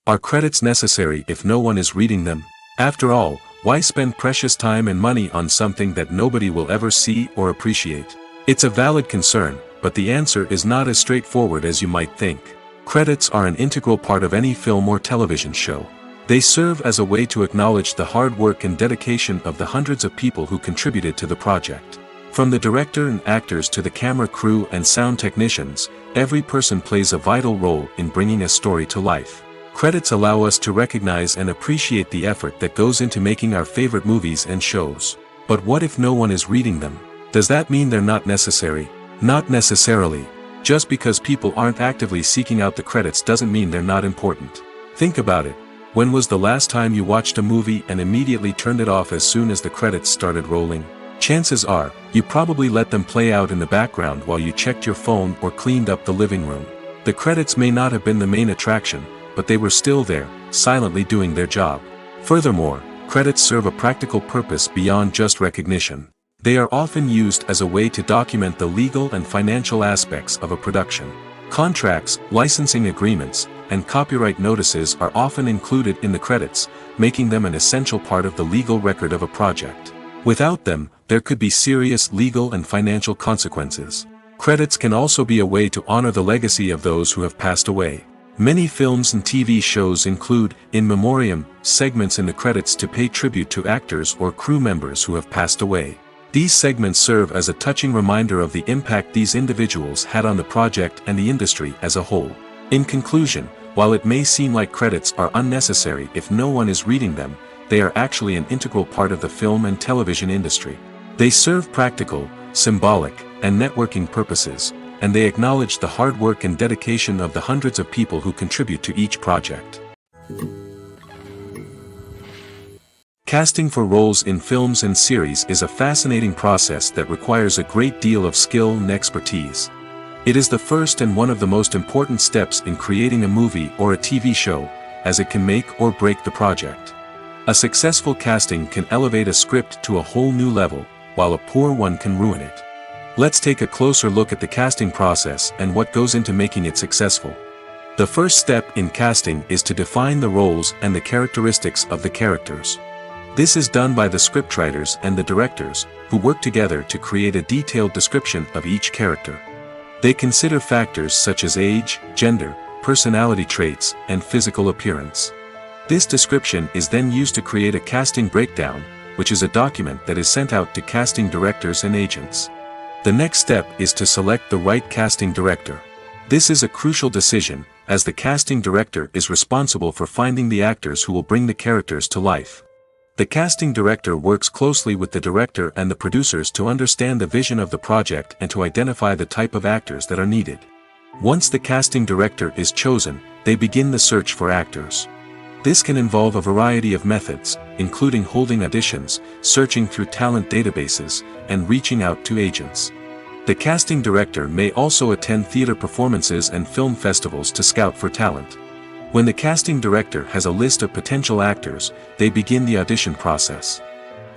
Are credits necessary if no one is reading them? After all, why spend precious time and money on something that nobody will ever see or appreciate? It's a valid concern, but the answer is not as straightforward as you might think. Credits are an integral part of any film or television show. They serve as a way to acknowledge the hard work and dedication of the hundreds of people who contributed to the project. From the director and actors to the camera crew and sound technicians, every person plays a vital role in bringing a story to life. Credits allow us to recognize and appreciate the effort that goes into making our favorite movies and shows. But what if no one is reading them? Does that mean they're not necessary? Not necessarily. Just because people aren't actively seeking out the credits doesn't mean they're not important. Think about it. When was the last time you watched a movie and immediately turned it off as soon as the credits started rolling? Chances are, you probably let them play out in the background while you checked your phone or cleaned up the living room. The credits may not have been the main attraction, but they were still there, silently doing their job. Furthermore, credits serve a practical purpose beyond just recognition. They are often used as a way to document the legal and financial aspects of a production. Contracts, licensing agreements, and copyright notices are often included in the credits, making them an essential part of the legal record of a project. Without them, there could be serious legal and financial consequences. Credits can also be a way to honor the legacy of those who have passed away. Many films and TV shows include, in memoriam, segments in the credits to pay tribute to actors or crew members who have passed away. These segments serve as a touching reminder of the impact these individuals had on the project and the industry as a whole. In conclusion, while it may seem like credits are unnecessary if no one is reading them, they are actually an integral part of the film and television industry. They serve practical, symbolic, and networking purposes, and they acknowledge the hard work and dedication of the hundreds of people who contribute to each project. Casting for roles in films and series is a fascinating process that requires a great deal of skill and expertise. It is the first and one of the most important steps in creating a movie or a TV show, as it can make or break the project. A successful casting can elevate a script to a whole new level, while a poor one can ruin it. Let's take a closer look at the casting process and what goes into making it successful. The first step in casting is to define the roles and the characteristics of the characters. This is done by the scriptwriters and the directors, who work together to create a detailed description of each character. They consider factors such as age, gender, personality traits, and physical appearance. This description is then used to create a casting breakdown, which is a document that is sent out to casting directors and agents. The next step is to select the right casting director. This is a crucial decision, as the casting director is responsible for finding the actors who will bring the characters to life. The casting director works closely with the director and the producers to understand the vision of the project and to identify the type of actors that are needed. Once the casting director is chosen, they begin the search for actors. This can involve a variety of methods, including holding auditions, searching through talent databases, and reaching out to agents. The casting director may also attend theater performances and film festivals to scout for talent. When the casting director has a list of potential actors, they begin the audition process.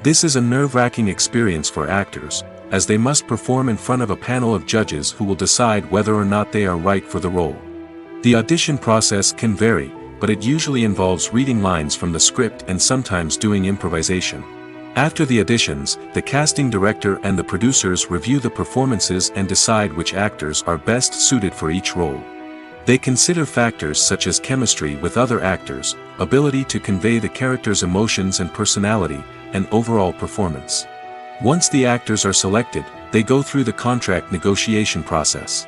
This is a nerve-wracking experience for actors, as they must perform in front of a panel of judges who will decide whether or not they are right for the role. The audition process can vary, but it usually involves reading lines from the script and sometimes doing improvisation. After the auditions, the casting director and the producers review the performances and decide which actors are best suited for each role. They consider factors such as chemistry with other actors, ability to convey the character's emotions and personality, and overall performance. Once the actors are selected, they go through the contract negotiation process.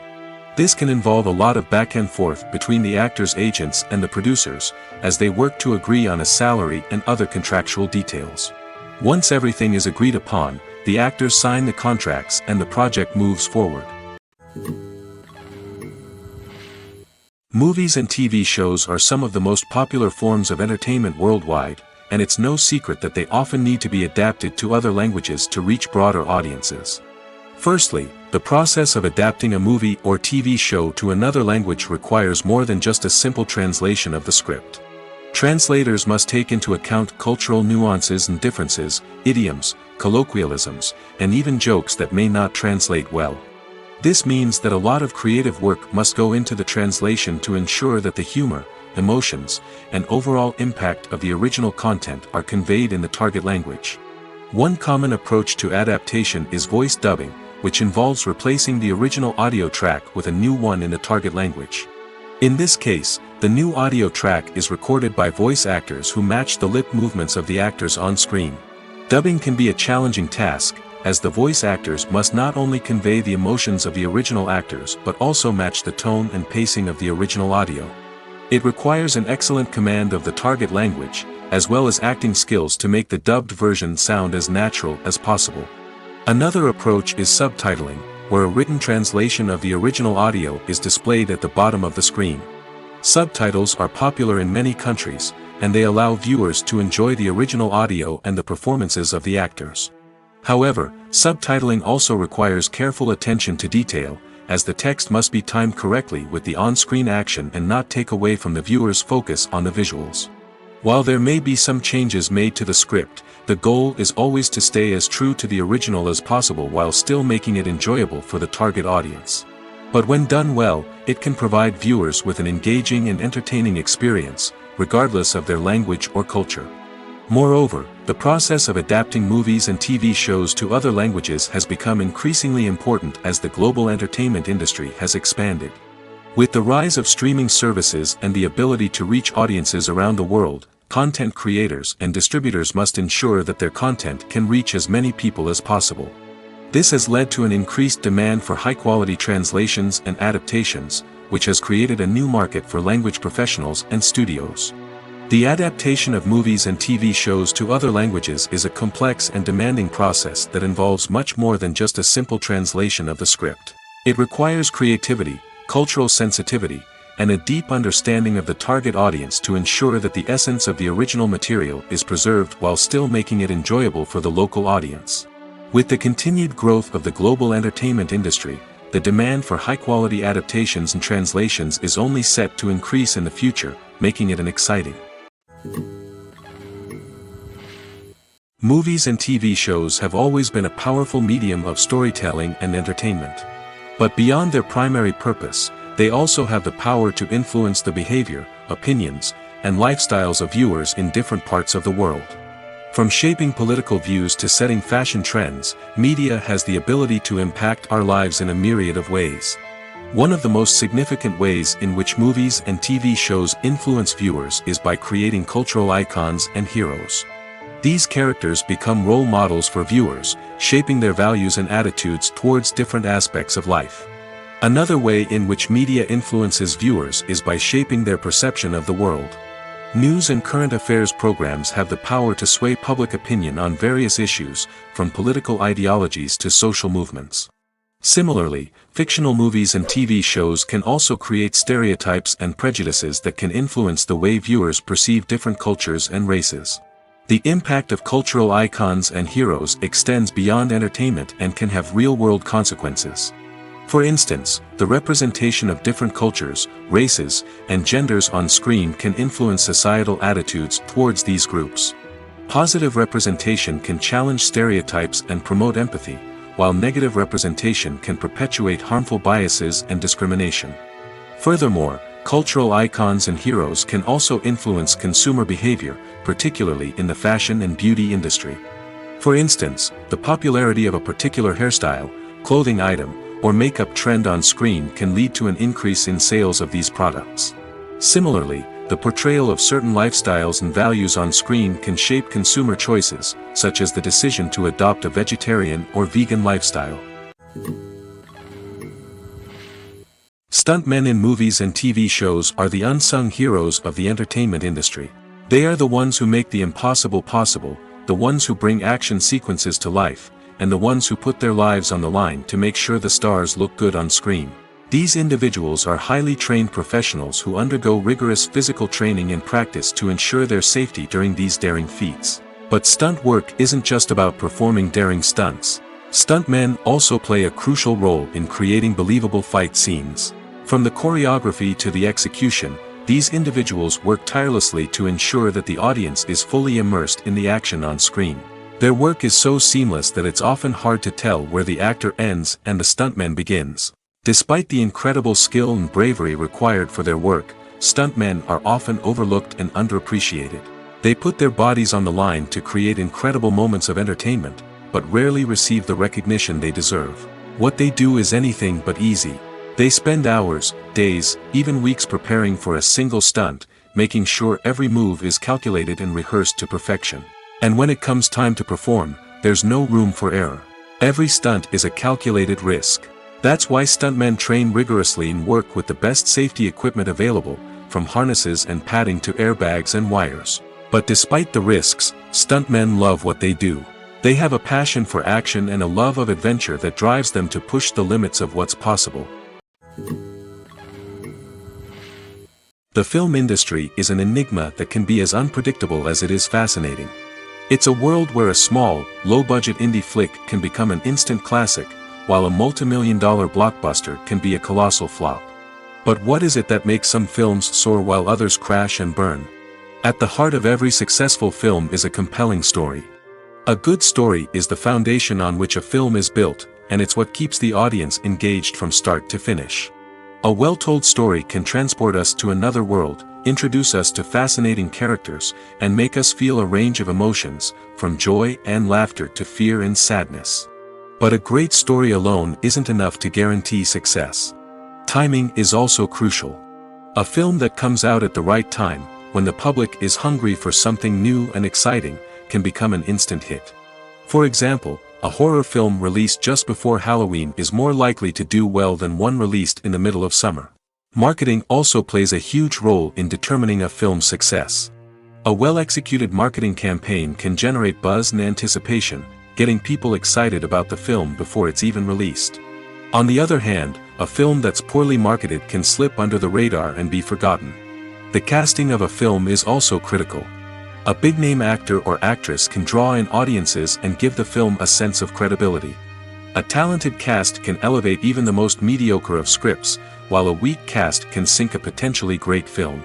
This can involve a lot of back and forth between the actors' agents and the producers, as they work to agree on a salary and other contractual details. Once everything is agreed upon, the actors sign the contracts and the project moves forward. Movies and TV shows are some of the most popular forms of entertainment worldwide, and it's no secret that they often need to be adapted to other languages to reach broader audiences. Firstly, the process of adapting a movie or TV show to another language requires more than just a simple translation of the script. Translators must take into account cultural nuances and differences, idioms, colloquialisms, and even jokes that may not translate well. This means that a lot of creative work must go into the translation to ensure that the humor, emotions, and overall impact of the original content are conveyed in the target language. One common approach to adaptation is voice dubbing, which involves replacing the original audio track with a new one in the target language. In this case, the new audio track is recorded by voice actors who match the lip movements of the actors on screen. Dubbing can be a challenging task, as the voice actors must not only convey the emotions of the original actors but also match the tone and pacing of the original audio. It requires an excellent command of the target language, as well as acting skills to make the dubbed version sound as natural as possible. Another approach is subtitling, where a written translation of the original audio is displayed at the bottom of the screen. Subtitles are popular in many countries, and they allow viewers to enjoy the original audio and the performances of the actors. However, subtitling also requires careful attention to detail, as the text must be timed correctly with the on-screen action and not take away from the viewer's focus on the visuals. While there may be some changes made to the script, the goal is always to stay as true to the original as possible while still making it enjoyable for the target audience. But when done well, it can provide viewers with an engaging and entertaining experience, regardless of their language or culture. Moreover, the process of adapting movies and TV shows to other languages has become increasingly important as the global entertainment industry has expanded. With the rise of streaming services and the ability to reach audiences around the world, content creators and distributors must ensure that their content can reach as many people as possible. This has led to an increased demand for high-quality translations and adaptations, which has created a new market for language professionals and studios. The adaptation of movies and TV shows to other languages is a complex and demanding process that involves much more than just a simple translation of the script. It requires creativity, cultural sensitivity, and a deep understanding of the target audience to ensure that the essence of the original material is preserved while still making it enjoyable for the local audience. With the continued growth of the global entertainment industry, the demand for high-quality adaptations and translations is only set to increase in the future, making it an exciting. Movies and TV shows have always been a powerful medium of storytelling and entertainment. But beyond their primary purpose, they also have the power to influence the behavior, opinions, and lifestyles of viewers in different parts of the world. From shaping political views to setting fashion trends, media has the ability to impact our lives in a myriad of ways. One of the most significant ways in which movies and TV shows influence viewers is by creating cultural icons and heroes. These characters become role models for viewers, shaping their values and attitudes towards different aspects of life. Another way in which media influences viewers is by shaping their perception of the world. News and current affairs programs have the power to sway public opinion on various issues, from political ideologies to social movements. Similarly, fictional movies and TV shows can also create stereotypes and prejudices that can influence the way viewers perceive different cultures and races. The impact of cultural icons and heroes extends beyond entertainment and can have real-world consequences. For instance, the representation of different cultures, races, and genders on screen can influence societal attitudes towards these groups. Positive representation can challenge stereotypes and promote empathy, while negative representation can perpetuate harmful biases and discrimination. Furthermore, cultural icons and heroes can also influence consumer behavior, particularly in the fashion and beauty industry. For instance, the popularity of a particular hairstyle, clothing item, or makeup trend on screen can lead to an increase in sales of these products. Similarly, the portrayal of certain lifestyles and values on screen can shape consumer choices, such as the decision to adopt a vegetarian or vegan lifestyle. Stuntmen in movies and TV shows are the unsung heroes of the entertainment industry. They are the ones who make the impossible possible, the ones who bring action sequences to life, and the ones who put their lives on the line to make sure the stars look good on screen. These individuals are highly trained professionals who undergo rigorous physical training and practice to ensure their safety during these daring feats. But stunt work isn't just about performing daring stunts. Stuntmen also play a crucial role in creating believable fight scenes. From the choreography to the execution, these individuals work tirelessly to ensure that the audience is fully immersed in the action on screen. Their work is so seamless that it's often hard to tell where the actor ends and the stuntman begins. Despite the incredible skill and bravery required for their work, stuntmen are often overlooked and underappreciated. They put their bodies on the line to create incredible moments of entertainment, but rarely receive the recognition they deserve. What they do is anything but easy. They spend hours, days, even weeks preparing for a single stunt, making sure every move is calculated and rehearsed to perfection. And when it comes time to perform, there's no room for error. Every stunt is a calculated risk. That's why stuntmen train rigorously and work with the best safety equipment available, from harnesses and padding to airbags and wires. But despite the risks, stuntmen love what they do. They have a passion for action and a love of adventure that drives them to push the limits of what's possible. The film industry is an enigma that can be as unpredictable as it is fascinating. It's a world where a small, low-budget indie flick can become an instant classic, while a multi-million-dollar blockbuster can be a colossal flop. But what is it that makes some films soar while others crash and burn? At the heart of every successful film is a compelling story. A good story is the foundation on which a film is built, and it's what keeps the audience engaged from start to finish. A well-told story can transport us to another world, introduce us to fascinating characters, and make us feel a range of emotions, from joy and laughter to fear and sadness. But a great story alone isn't enough to guarantee success. Timing is also crucial. A film that comes out at the right time, when the public is hungry for something new and exciting, can become an instant hit. For example, a horror film released just before Halloween is more likely to do well than one released in the middle of summer. Marketing also plays a huge role in determining a film's success. A well-executed marketing campaign can generate buzz and anticipation, getting people excited about the film before it's even released. On the other hand, a film that's poorly marketed can slip under the radar and be forgotten. The casting of a film is also critical. A big-name actor or actress can draw in audiences and give the film a sense of credibility. A talented cast can elevate even the most mediocre of scripts, while a weak cast can sink a potentially great film.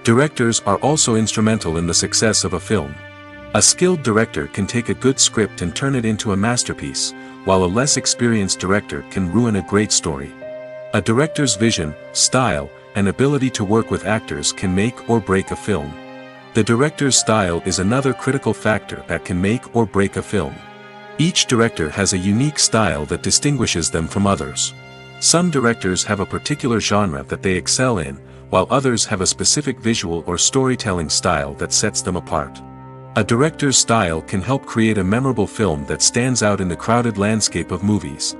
Directors are also instrumental in the success of a film. A skilled director can take a good script and turn it into a masterpiece, while a less experienced director can ruin a great story. A director's vision, style, and ability to work with actors can make or break a film. The director's style is another critical factor that can make or break a film. Each director has a unique style that distinguishes them from others. Some directors have a particular genre that they excel in, while others have a specific visual or storytelling style that sets them apart. A director's style can help create a memorable film that stands out in the crowded landscape of movies.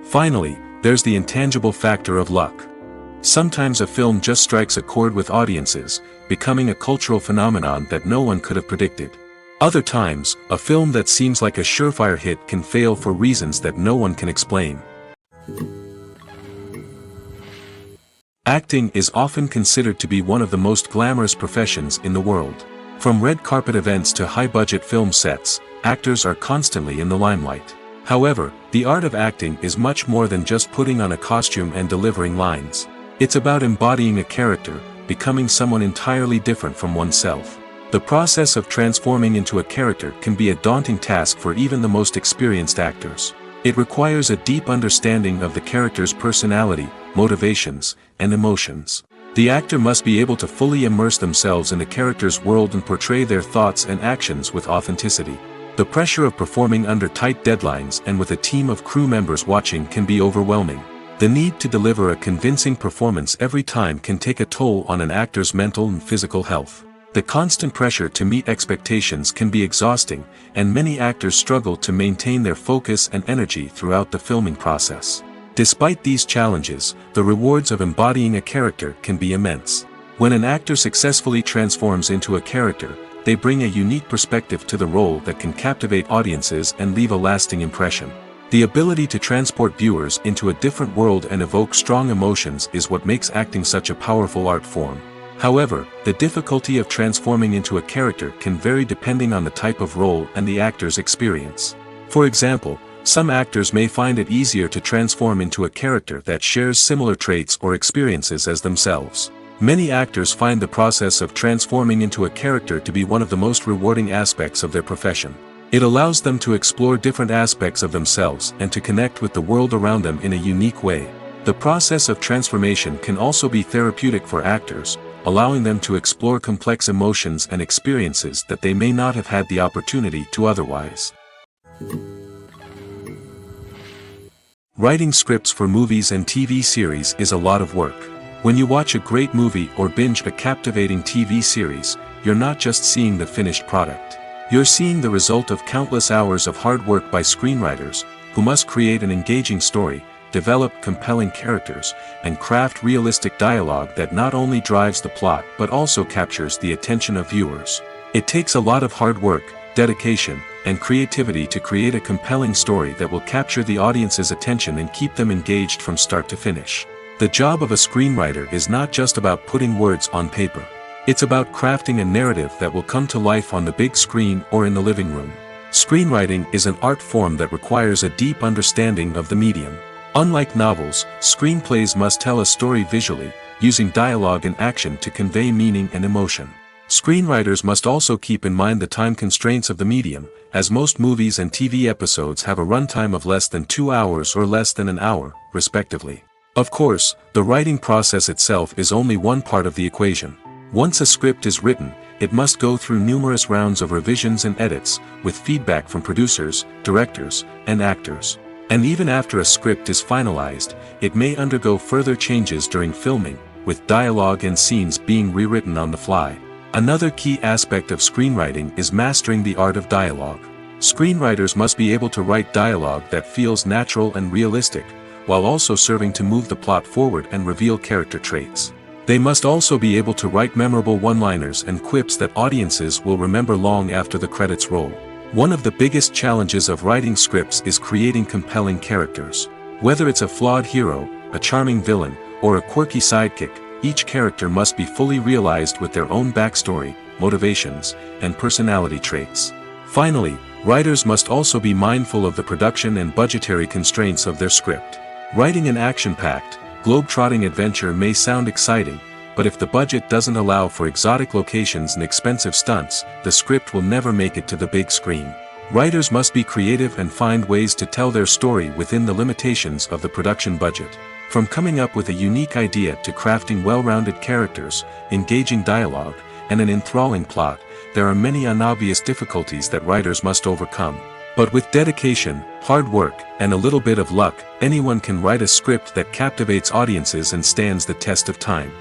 Finally, there's the intangible factor of luck. Sometimes a film just strikes a chord with audiences, becoming a cultural phenomenon that no one could have predicted. Other times, a film that seems like a surefire hit can fail for reasons that no one can explain. Acting is often considered to be one of the most glamorous professions in the world. From red carpet events to high-budget film sets, actors are constantly in the limelight. However, the art of acting is much more than just putting on a costume and delivering lines. It's about embodying a character, becoming someone entirely different from oneself. The process of transforming into a character can be a daunting task for even the most experienced actors. It requires a deep understanding of the character's personality, motivations, and emotions. The actor must be able to fully immerse themselves in the character's world and portray their thoughts and actions with authenticity. The pressure of performing under tight deadlines and with a team of crew members watching can be overwhelming. The need to deliver a convincing performance every time can take a toll on an actor's mental and physical health. The constant pressure to meet expectations can be exhausting, and many actors struggle to maintain their focus and energy throughout the filming process. Despite these challenges, the rewards of embodying a character can be immense. When an actor successfully transforms into a character, they bring a unique perspective to the role that can captivate audiences and leave a lasting impression. The ability to transport viewers into a different world and evoke strong emotions is what makes acting such a powerful art form. However, the difficulty of transforming into a character can vary depending on the type of role and the actor's experience. For example, some actors may find it easier to transform into a character that shares similar traits or experiences as themselves. Many actors find the process of transforming into a character to be one of the most rewarding aspects of their profession. It allows them to explore different aspects of themselves and to connect with the world around them in a unique way. The process of transformation can also be therapeutic for actors, allowing them to explore complex emotions and experiences that they may not have had the opportunity to otherwise. Writing scripts for movies and TV series is a lot of work. When you watch a great movie or binge a captivating TV series, you're not just seeing the finished product. You're seeing the result of countless hours of hard work by screenwriters, who must create an engaging story, develop compelling characters, and craft realistic dialogue that not only drives the plot but also captures the attention of viewers. It takes a lot of hard work, dedication, and creativity to create a compelling story that will capture the audience's attention and keep them engaged from start to finish. The job of a screenwriter is not just about putting words on paper. It's about crafting a narrative that will come to life on the big screen or in the living room. Screenwriting is an art form that requires a deep understanding of the medium. Unlike novels, screenplays must tell a story visually, using dialogue and action to convey meaning and emotion. Screenwriters must also keep in mind the time constraints of the medium, as most movies and TV episodes have a runtime of less than 2 hours or less than an hour, respectively. Of course, the writing process itself is only one part of the equation. Once a script is written, it must go through numerous rounds of revisions and edits, with feedback from producers, directors, and actors. And even after a script is finalized, it may undergo further changes during filming, with dialogue and scenes being rewritten on the fly. Another key aspect of screenwriting is mastering the art of dialogue. Screenwriters must be able to write dialogue that feels natural and realistic, while also serving to move the plot forward and reveal character traits. They must also be able to write memorable one-liners and quips that audiences will remember long after the credits roll. One of the biggest challenges of writing scripts is creating compelling characters. Whether it's a flawed hero, a charming villain, or a quirky sidekick, each character must be fully realized with their own backstory, motivations, and personality traits. Finally, writers must also be mindful of the production and budgetary constraints of their script. Writing an action-packed, globe-trotting adventure may sound exciting, but if the budget doesn't allow for exotic locations and expensive stunts, the script will never make it to the big screen. Writers must be creative and find ways to tell their story within the limitations of the production budget. From coming up with a unique idea to crafting well-rounded characters, engaging dialogue, and an enthralling plot, there are many unobvious difficulties that writers must overcome. But with dedication, hard work, and a little bit of luck, anyone can write a script that captivates audiences and stands the test of time.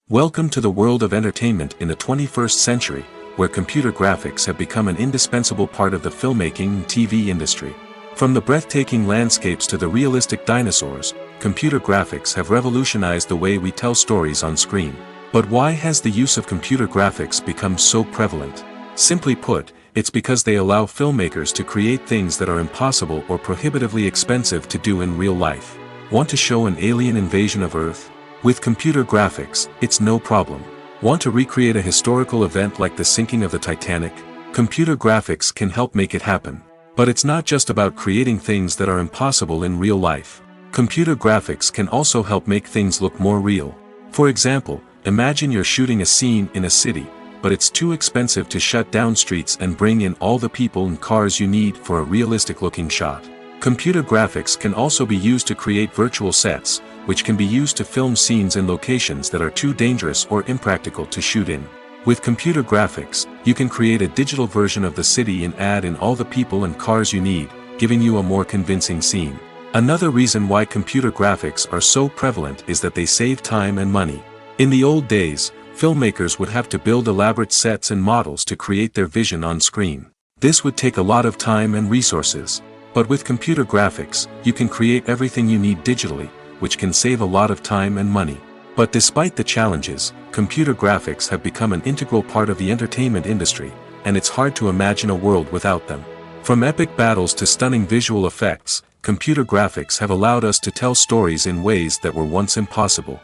Welcome to the world of entertainment in the 21st century, where computer graphics have become an indispensable part of the filmmaking and TV industry. From the breathtaking landscapes to the realistic dinosaurs, computer graphics have revolutionized the way we tell stories on screen. But why has the use of computer graphics become so prevalent? Simply put, it's because they allow filmmakers to create things that are impossible or prohibitively expensive to do in real life. Want to show an alien invasion of Earth? With computer graphics, it's no problem. Want to recreate a historical event like the sinking of the Titanic? Computer graphics can help make it happen. But it's not just about creating things that are impossible in real life. Computer graphics can also help make things look more real. For example, imagine you're shooting a scene in a city, but it's too expensive to shut down streets and bring in all the people and cars you need for a realistic-looking shot. Computer graphics can also be used to create virtual sets, which can be used to film scenes in locations that are too dangerous or impractical to shoot in. With computer graphics, you can create a digital version of the city and add in all the people and cars you need, giving you a more convincing scene. Another reason why computer graphics are so prevalent is that they save time and money. In the old days, filmmakers would have to build elaborate sets and models to create their vision on screen. This would take a lot of time and resources. But with computer graphics, you can create everything you need digitally, which can save a lot of time and money. But despite the challenges, computer graphics have become an integral part of the entertainment industry, and it's hard to imagine a world without them. From epic battles to stunning visual effects, computer graphics have allowed us to tell stories in ways that were once impossible.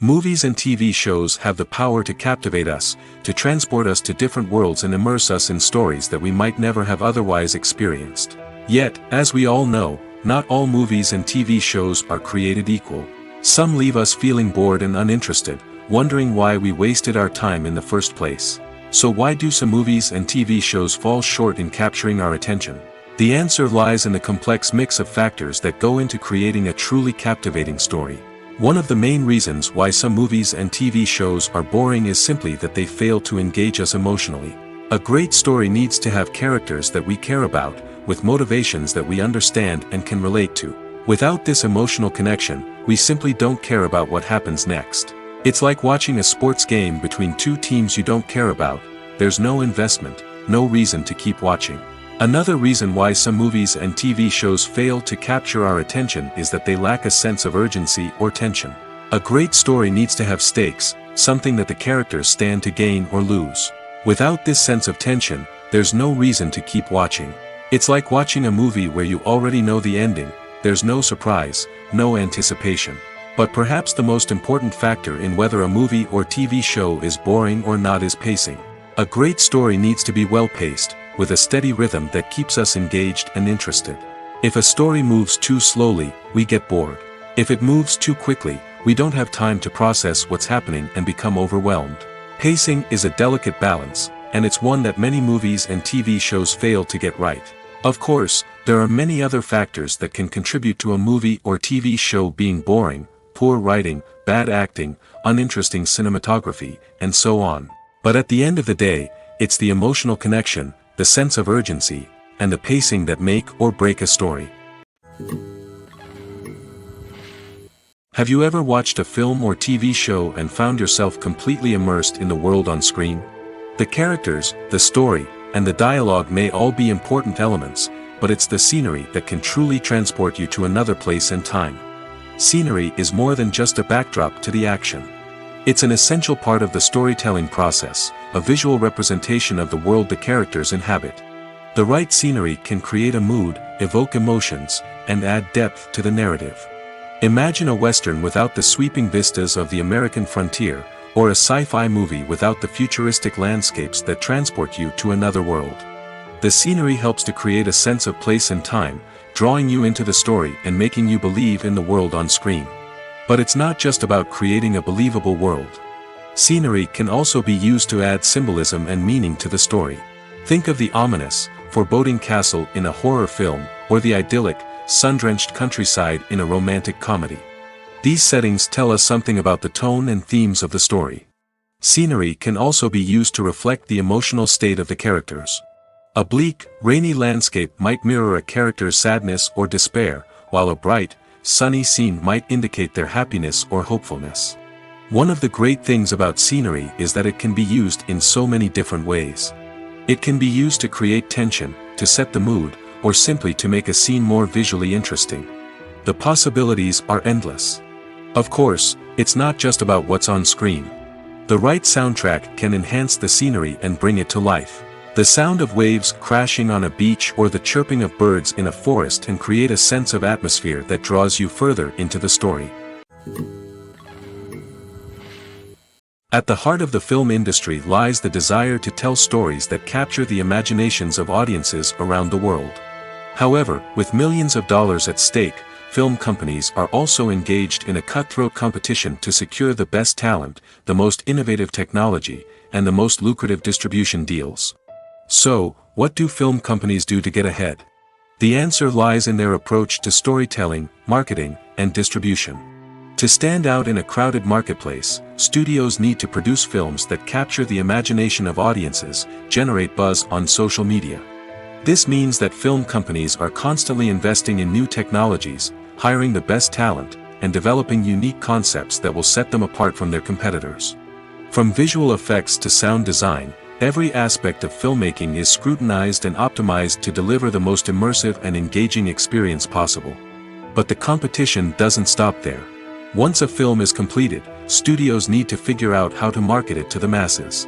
Movies and TV shows have the power to captivate us, to transport us to different worlds and immerse us in stories that we might never have otherwise experienced. Yet, as we all know, not all movies and TV shows are created equal. Some leave us feeling bored and uninterested, wondering why we wasted our time in the first place. So why do some movies and TV shows fall short in capturing our attention? The answer lies in the complex mix of factors that go into creating a truly captivating story. One of the main reasons why some movies and TV shows are boring is simply that they fail to engage us emotionally. A great story needs to have characters that we care about, with motivations that we understand and can relate to. Without this emotional connection, we simply don't care about what happens next. It's like watching a sports game between two teams you don't care about. There's no investment, no reason to keep watching. Another reason why some movies and TV shows fail to capture our attention is that they lack a sense of urgency or tension. A great story needs to have stakes, something that the characters stand to gain or lose. Without this sense of tension, there's no reason to keep watching. It's like watching a movie where you already know the ending, there's no surprise, no anticipation. But perhaps the most important factor in whether a movie or TV show is boring or not is pacing. A great story needs to be well-paced, with a steady rhythm that keeps us engaged and interested. If a story moves too slowly, we get bored. If it moves too quickly, we don't have time to process what's happening and become overwhelmed. Pacing is a delicate balance, and it's one that many movies and TV shows fail to get right. Of course, there are many other factors that can contribute to a movie or TV show being boring: poor writing, bad acting, uninteresting cinematography, and so on. But at the end of the day, it's the emotional connection, the sense of urgency, and the pacing that make or break a story. Have you ever watched a film or TV show and found yourself completely immersed in the world on screen? The characters, the story, and the dialogue may all be important elements, but it's the scenery that can truly transport you to another place and time. Scenery is more than just a backdrop to the action. It's an essential part of the storytelling process, a visual representation of the world the characters inhabit. The right scenery can create a mood, evoke emotions, and add depth to the narrative. Imagine a Western without the sweeping vistas of the American frontier, or a sci-fi movie without the futuristic landscapes that transport you to another world. The scenery helps to create a sense of place and time, drawing you into the story and making you believe in the world on screen. But it's not just about creating a believable world. Scenery can also be used to add symbolism and meaning to the story. Think of the ominous, foreboding castle in a horror film, or the idyllic, sun-drenched countryside in a romantic comedy. These settings tell us something about the tone and themes of the story. Scenery can also be used to reflect the emotional state of the characters. A bleak, rainy landscape might mirror a character's sadness or despair, while a bright, sunny scene might indicate their happiness or hopefulness. One of the great things about scenery is that it can be used in so many different ways. It can be used to create tension, to set the mood, or simply to make a scene more visually interesting. The possibilities are endless. Of course, it's not just about what's on screen. The right soundtrack can enhance the scenery and bring it to life. The sound of waves crashing on a beach or the chirping of birds in a forest can create a sense of atmosphere that draws you further into the story. At the heart of the film industry lies the desire to tell stories that capture the imaginations of audiences around the world. However, with millions of dollars at stake, film companies are also engaged in a cutthroat competition to secure the best talent, the most innovative technology, and the most lucrative distribution deals. So, what do film companies do to get ahead? The answer lies in their approach to storytelling, marketing, and distribution. To stand out in a crowded marketplace, studios need to produce films that capture the imagination of audiences, generate buzz on social media. This means that film companies are constantly investing in new technologies, hiring the best talent, and developing unique concepts that will set them apart from their competitors. From visual effects to sound design, every aspect of filmmaking is scrutinized and optimized to deliver the most immersive and engaging experience possible. But the competition doesn't stop there. Once a film is completed, studios need to figure out how to market it to the masses.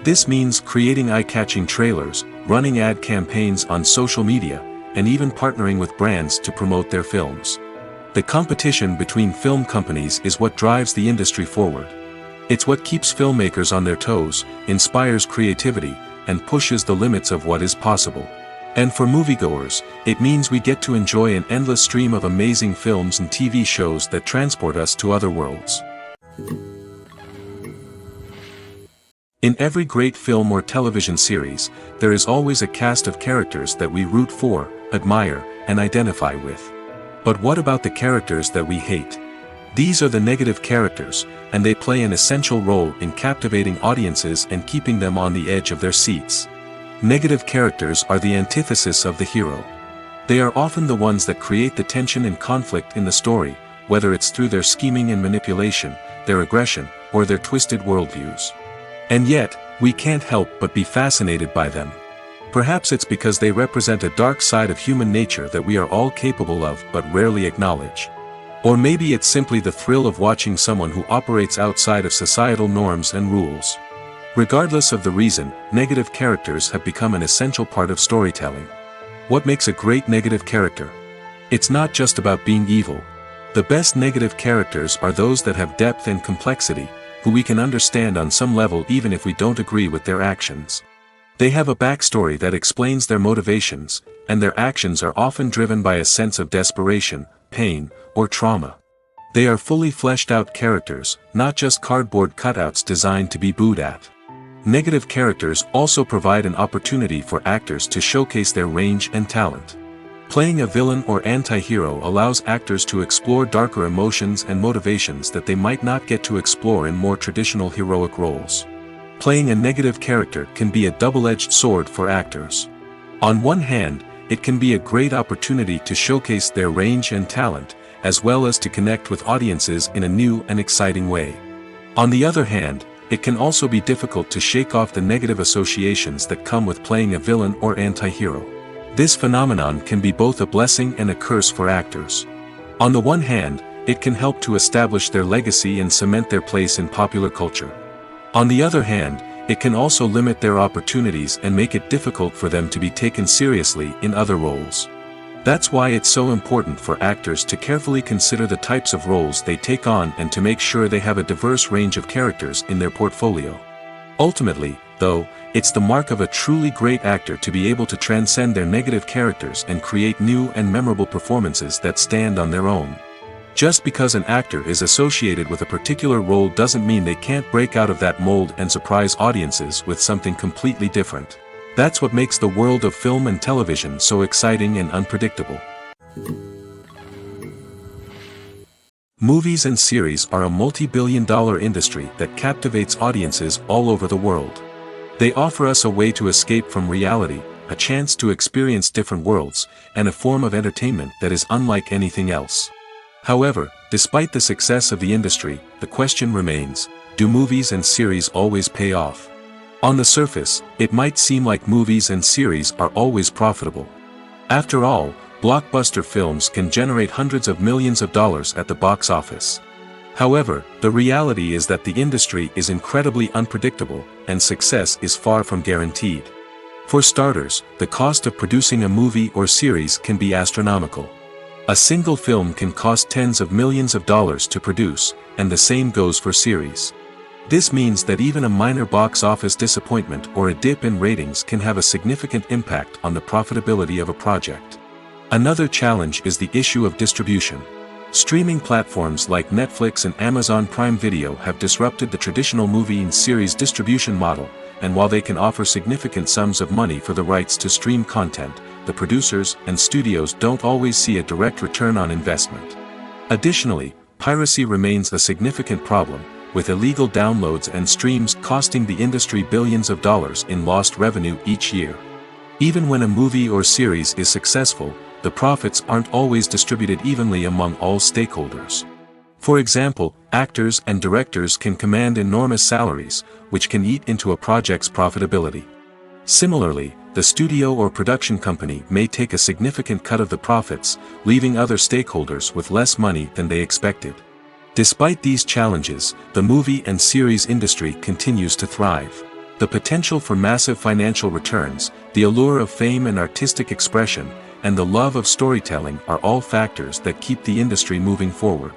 This means creating eye-catching trailers, running ad campaigns on social media, and even partnering with brands to promote their films. The competition between film companies is what drives the industry forward. It's what keeps filmmakers on their toes, inspires creativity, and pushes the limits of what is possible. And for moviegoers, it means we get to enjoy an endless stream of amazing films and TV shows that transport us to other worlds. In every great film or television series, there is always a cast of characters that we root for, admire, and identify with. But what about the characters that we hate? These are the negative characters, and they play an essential role in captivating audiences and keeping them on the edge of their seats. Negative characters are the antithesis of the hero. They are often the ones that create the tension and conflict in the story, whether it's through their scheming and manipulation, their aggression, or their twisted worldviews. And yet, we can't help but be fascinated by them. Perhaps it's because they represent a dark side of human nature that we are all capable of but rarely acknowledge. Or maybe it's simply the thrill of watching someone who operates outside of societal norms and rules. Regardless of the reason, negative characters have become an essential part of storytelling. What makes a great negative character? It's not just about being evil. The best negative characters are those that have depth and complexity, who we can understand on some level even if we don't agree with their actions. They have a backstory that explains their motivations, and their actions are often driven by a sense of desperation, pain, or trauma. They are fully fleshed out characters, not just cardboard cutouts designed to be booed at. Negative characters also provide an opportunity for actors to showcase their range and talent. Playing a villain or anti-hero allows actors to explore darker emotions and motivations that they might not get to explore in more traditional heroic roles. Playing a negative character can be a double-edged sword for actors. On one hand, it can be a great opportunity to showcase their range and talent, as well as to connect with audiences in a new and exciting way. On the other hand, it can also be difficult to shake off the negative associations that come with playing a villain or anti-hero. This phenomenon can be both a blessing and a curse for actors. On the one hand, it can help to establish their legacy and cement their place in popular culture. On the other hand, it can also limit their opportunities and make it difficult for them to be taken seriously in other roles. That's why it's so important for actors to carefully consider the types of roles they take on and to make sure they have a diverse range of characters in their portfolio. Ultimately, though, it's the mark of a truly great actor to be able to transcend their negative characters and create new and memorable performances that stand on their own. Just because an actor is associated with a particular role doesn't mean they can't break out of that mold and surprise audiences with something completely different. That's what makes the world of film and television so exciting and unpredictable. Movies and series are a multi-billion-dollar industry that captivates audiences all over the world. They offer us a way to escape from reality, a chance to experience different worlds, and a form of entertainment that is unlike anything else. However, despite the success of the industry, the question remains, do movies and series always pay off? On the surface, it might seem like movies and series are always profitable. After all, blockbuster films can generate hundreds of millions of dollars at the box office. However, the reality is that the industry is incredibly unpredictable, and success is far from guaranteed. For starters, the cost of producing a movie or series can be astronomical. A single film can cost tens of millions of dollars to produce, and the same goes for series. This means that even a minor box office disappointment or a dip in ratings can have a significant impact on the profitability of a project. Another challenge is the issue of distribution. Streaming platforms like Netflix and Amazon Prime Video have disrupted the traditional movie and series distribution model, and while they can offer significant sums of money for the rights to stream content, the producers and studios don't always see a direct return on investment. Additionally, piracy remains a significant problem, with illegal downloads and streams costing the industry billions of dollars in lost revenue each year. Even when a movie or series is successful, the profits aren't always distributed evenly among all stakeholders. For example, actors and directors can command enormous salaries, which can eat into a project's profitability. Similarly, the studio or production company may take a significant cut of the profits, leaving other stakeholders with less money than they expected. Despite these challenges, the movie and series industry continues to thrive. The potential for massive financial returns, the allure of fame and artistic expression, and the love of storytelling are all factors that keep the industry moving forward.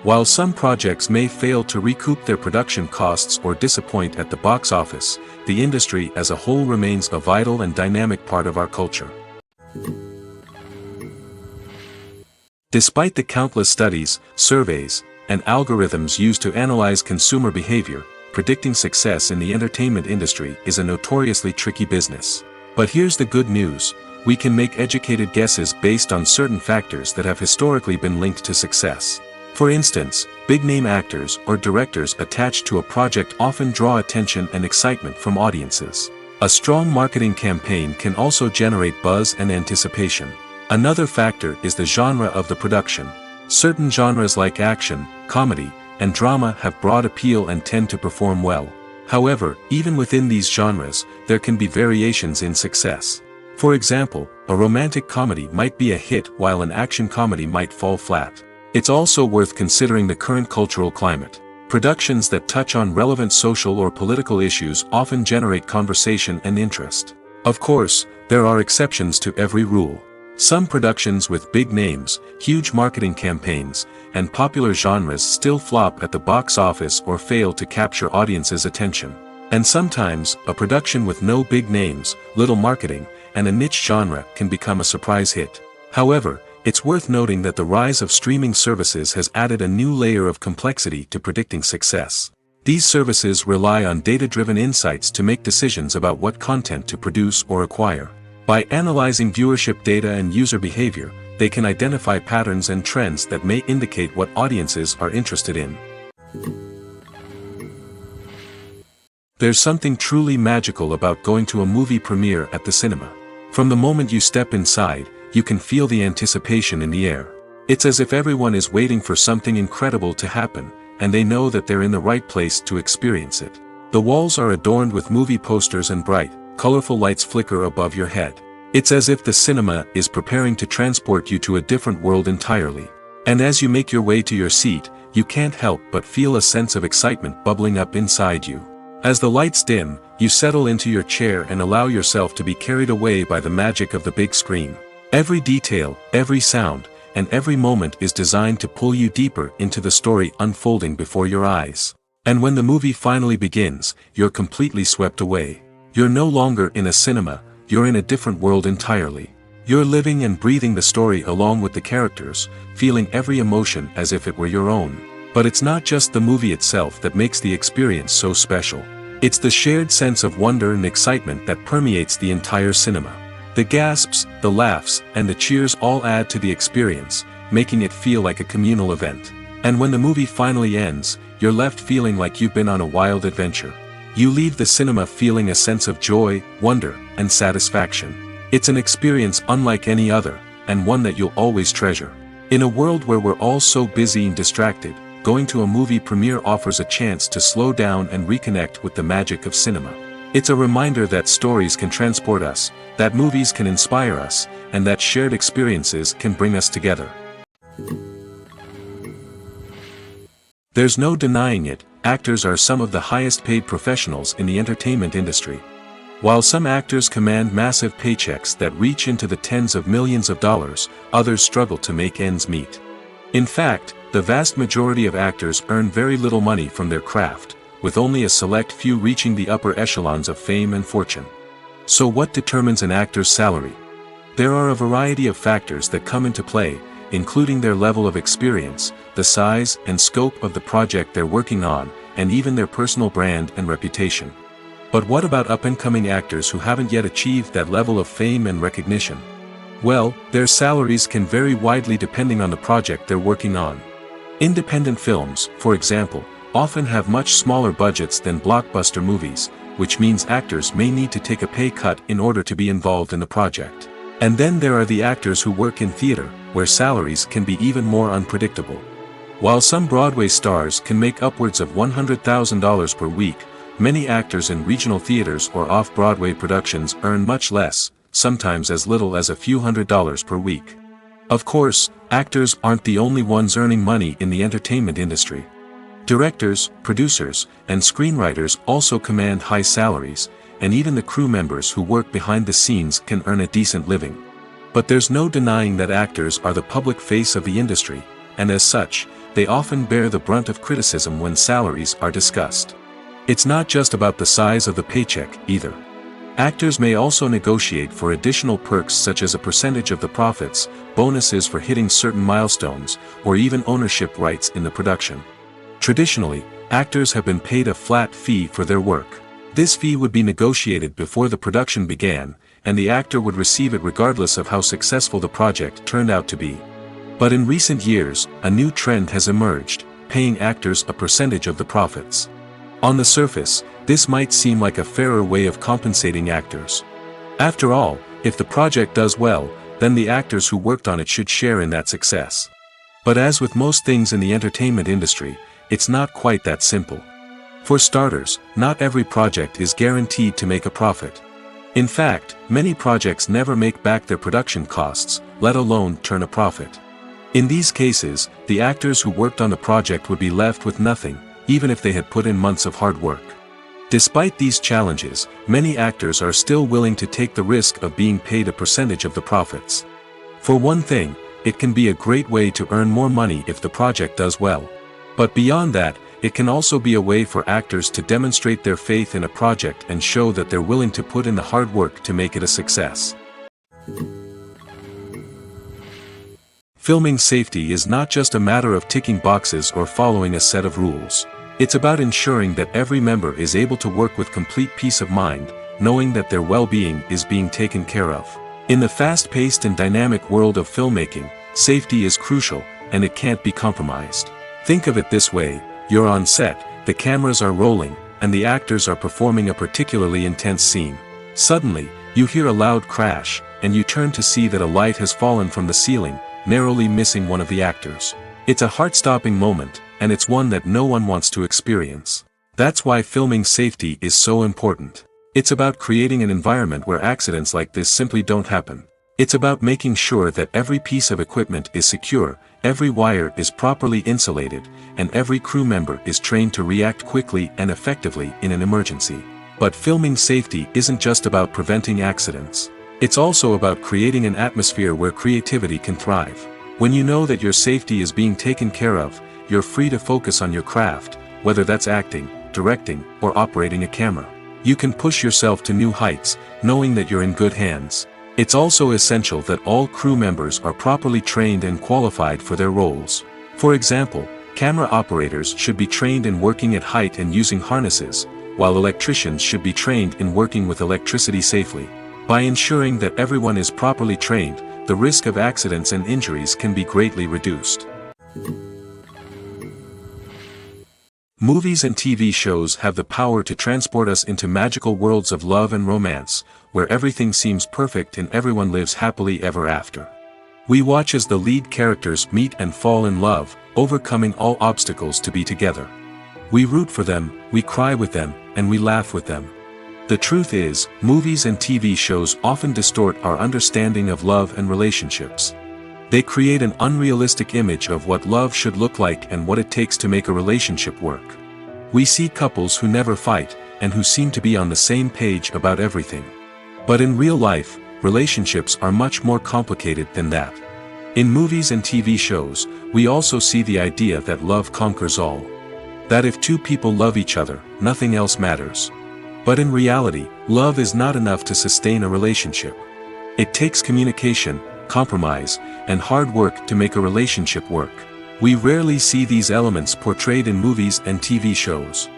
While some projects may fail to recoup their production costs or disappoint at the box office, the industry as a whole remains a vital and dynamic part of our culture. Despite the countless studies, surveys, and algorithms used to analyze consumer behavior, predicting success in the entertainment industry is a notoriously tricky business. But here's the good news: we can make educated guesses based on certain factors that have historically been linked to success. For instance, big-name actors or directors attached to a project often draw attention and excitement from audiences. A strong marketing campaign can also generate buzz and anticipation. Another factor is the genre of the production. Certain genres like action, comedy, and drama have broad appeal and tend to perform well. However, even within these genres, there can be variations in success. For example, a romantic comedy might be a hit while an action comedy might fall flat. It's also worth considering the current cultural climate. Productions that touch on relevant social or political issues often generate conversation and interest. Of course, there are exceptions to every rule. Some productions with big names, huge marketing campaigns, and popular genres still flop at the box office or fail to capture audiences' attention. And sometimes, a production with no big names, little marketing, and a niche genre can become a surprise hit. However, it's worth noting that the rise of streaming services has added a new layer of complexity to predicting success. These services rely on data-driven insights to make decisions about what content to produce or acquire. By analyzing viewership data and user behavior, they can identify patterns and trends that may indicate what audiences are interested in. There's something truly magical about going to a movie premiere at the cinema. From the moment you step inside, you can feel the anticipation in the air. It's as if everyone is waiting for something incredible to happen, and they know that they're in the right place to experience it. The walls are adorned with movie posters and bright, colorful lights flicker above your head. It's as if the cinema is preparing to transport you to a different world entirely. And as you make your way to your seat, you can't help but feel a sense of excitement bubbling up inside you. As the lights dim, you settle into your chair and allow yourself to be carried away by the magic of the big screen. Every detail, every sound, and every moment is designed to pull you deeper into the story unfolding before your eyes. And when the movie finally begins, you're completely swept away. You're no longer in a cinema, you're in a different world entirely. You're living and breathing the story along with the characters, feeling every emotion as if it were your own. But it's not just the movie itself that makes the experience so special. It's the shared sense of wonder and excitement that permeates the entire cinema. The gasps, the laughs, and the cheers all add to the experience, making it feel like a communal event. And when the movie finally ends, you're left feeling like you've been on a wild adventure. You leave the cinema feeling a sense of joy, wonder, and satisfaction. It's an experience unlike any other, and one that you'll always treasure. In a world where we're all so busy and distracted, going to a movie premiere offers a chance to slow down and reconnect with the magic of cinema. It's a reminder that stories can transport us, that movies can inspire us, and that shared experiences can bring us together. There's no denying it, actors are some of the highest paid professionals in the entertainment industry. While some actors command massive paychecks that reach into the tens of millions of dollars, others struggle to make ends meet. In fact, the vast majority of actors earn very little money from their craft, with only a select few reaching the upper echelons of fame and fortune. So what determines an actor's salary? There are a variety of factors that come into play, including their level of experience, the size and scope of the project they're working on, and even their personal brand and reputation. But what about up-and-coming actors who haven't yet achieved that level of fame and recognition? Well, their salaries can vary widely depending on the project they're working on. Independent films, for example, often have much smaller budgets than blockbuster movies, which means actors may need to take a pay cut in order to be involved in the project. And then there are the actors who work in theater, where salaries can be even more unpredictable. While some Broadway stars can make upwards of $100,000 per week, many actors in regional theaters or off-Broadway productions earn much less, sometimes as little as a few $100s per week. Of course, actors aren't the only ones earning money in the entertainment industry. Directors, producers, and screenwriters also command high salaries, and even the crew members who work behind the scenes can earn a decent living. But there's no denying that actors are the public face of the industry, and as such, they often bear the brunt of criticism when salaries are discussed. It's not just about the size of the paycheck, either. Actors may also negotiate for additional perks such as a percentage of the profits, bonuses for hitting certain milestones, or even ownership rights in the production. Traditionally, actors have been paid a flat fee for their work. This fee would be negotiated before the production began, and the actor would receive it regardless of how successful the project turned out to be. But in recent years, a new trend has emerged, paying actors a percentage of the profits. On the surface, this might seem like a fairer way of compensating actors. After all, if the project does well, then the actors who worked on it should share in that success. But as with most things in the entertainment industry, it's not quite that simple. For starters, not every project is guaranteed to make a profit. In fact, many projects never make back their production costs, let alone turn a profit. In these cases, the actors who worked on the project would be left with nothing, even if they had put in months of hard work. Despite these challenges, many actors are still willing to take the risk of being paid a percentage of the profits. For one thing, it can be a great way to earn more money if the project does well. But beyond that, it can also be a way for actors to demonstrate their faith in a project and show that they're willing to put in the hard work to make it a success. Filming safety is not just a matter of ticking boxes or following a set of rules. It's about ensuring that every member is able to work with complete peace of mind, knowing that their well-being is being taken care of. In the fast-paced and dynamic world of filmmaking, safety is crucial, and it can't be compromised. Think of it this way: you're on set, the cameras are rolling, and the actors are performing a particularly intense scene. Suddenly, you hear a loud crash, and you turn to see that a light has fallen from the ceiling, narrowly missing one of the actors. It's a heart-stopping moment, and it's one that no one wants to experience. That's why filming safety is so important. It's about creating an environment where accidents like this simply don't happen. It's about making sure that every piece of equipment is secure, every wire is properly insulated, and every crew member is trained to react quickly and effectively in an emergency. But filming safety isn't just about preventing accidents. It's also about creating an atmosphere where creativity can thrive. When you know that your safety is being taken care of, you're free to focus on your craft, whether that's acting, directing, or operating a camera. You can push yourself to new heights, knowing that you're in good hands. It's also essential that all crew members are properly trained and qualified for their roles. For example, camera operators should be trained in working at height and using harnesses, while electricians should be trained in working with electricity safely. By ensuring that everyone is properly trained, the risk of accidents and injuries can be greatly reduced. Movies and TV shows have the power to transport us into magical worlds of love and romance, where everything seems perfect and everyone lives happily ever after. We watch as the lead characters meet and fall in love, overcoming all obstacles to be together. We root for them, we cry with them, and we laugh with them. The truth is, movies and TV shows often distort our understanding of love and relationships. They create an unrealistic image of what love should look like and what it takes to make a relationship work. We see couples who never fight, and who seem to be on the same page about everything. But in real life, relationships are much more complicated than that. In movies and TV shows, we also see the idea that love conquers all. That if two people love each other, nothing else matters. But in reality, love is not enough to sustain a relationship. It takes communication, compromise, and hard work to make a relationship work. We rarely see these elements portrayed in movies and TV shows.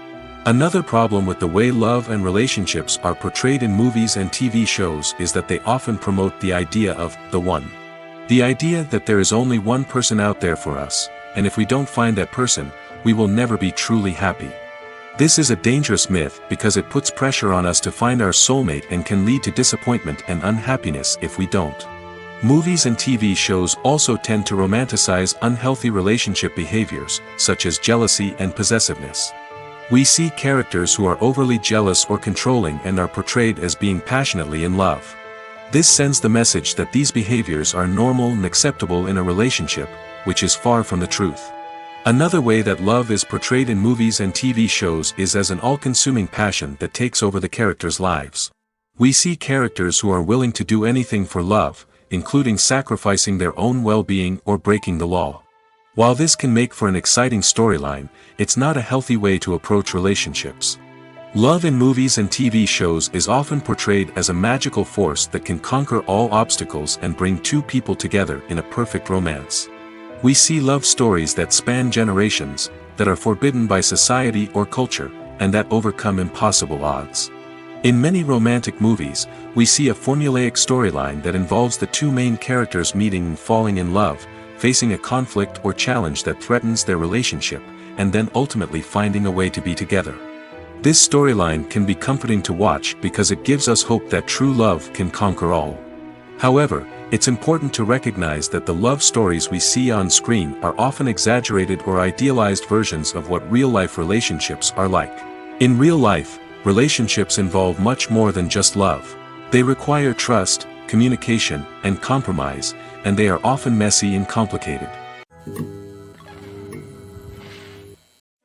Another problem with the way love and relationships are portrayed in movies and TV shows is that they often promote the idea of the one. The idea that there is only one person out there for us, and if we don't find that person, we will never be truly happy. This is a dangerous myth because it puts pressure on us to find our soulmate and can lead to disappointment and unhappiness if we don't. Movies and TV shows also tend to romanticize unhealthy relationship behaviors, such as jealousy and possessiveness. We see characters who are overly jealous or controlling and are portrayed as being passionately in love. This sends the message that these behaviors are normal and acceptable in a relationship, which is far from the truth. Another way that love is portrayed in movies and TV shows is as an all-consuming passion that takes over the characters' lives. We see characters who are willing to do anything for love, including sacrificing their own well-being or breaking the law. While this can make for an exciting storyline, it's not a healthy way to approach relationships. Love in movies and TV shows is often portrayed as a magical force that can conquer all obstacles and bring two people together in a perfect romance. We see love stories that span generations, that are forbidden by society or culture, and that overcome impossible odds. In many romantic movies, we see a formulaic storyline that involves the two main characters meeting and falling in love, facing a conflict or challenge that threatens their relationship, and then ultimately finding a way to be together. This storyline can be comforting to watch because it gives us hope that true love can conquer all. However, it's important to recognize that the love stories we see on screen are often exaggerated or idealized versions of what real-life relationships are like. In real life, relationships involve much more than just love. They require trust, communication, and compromise, and they are often messy and complicated.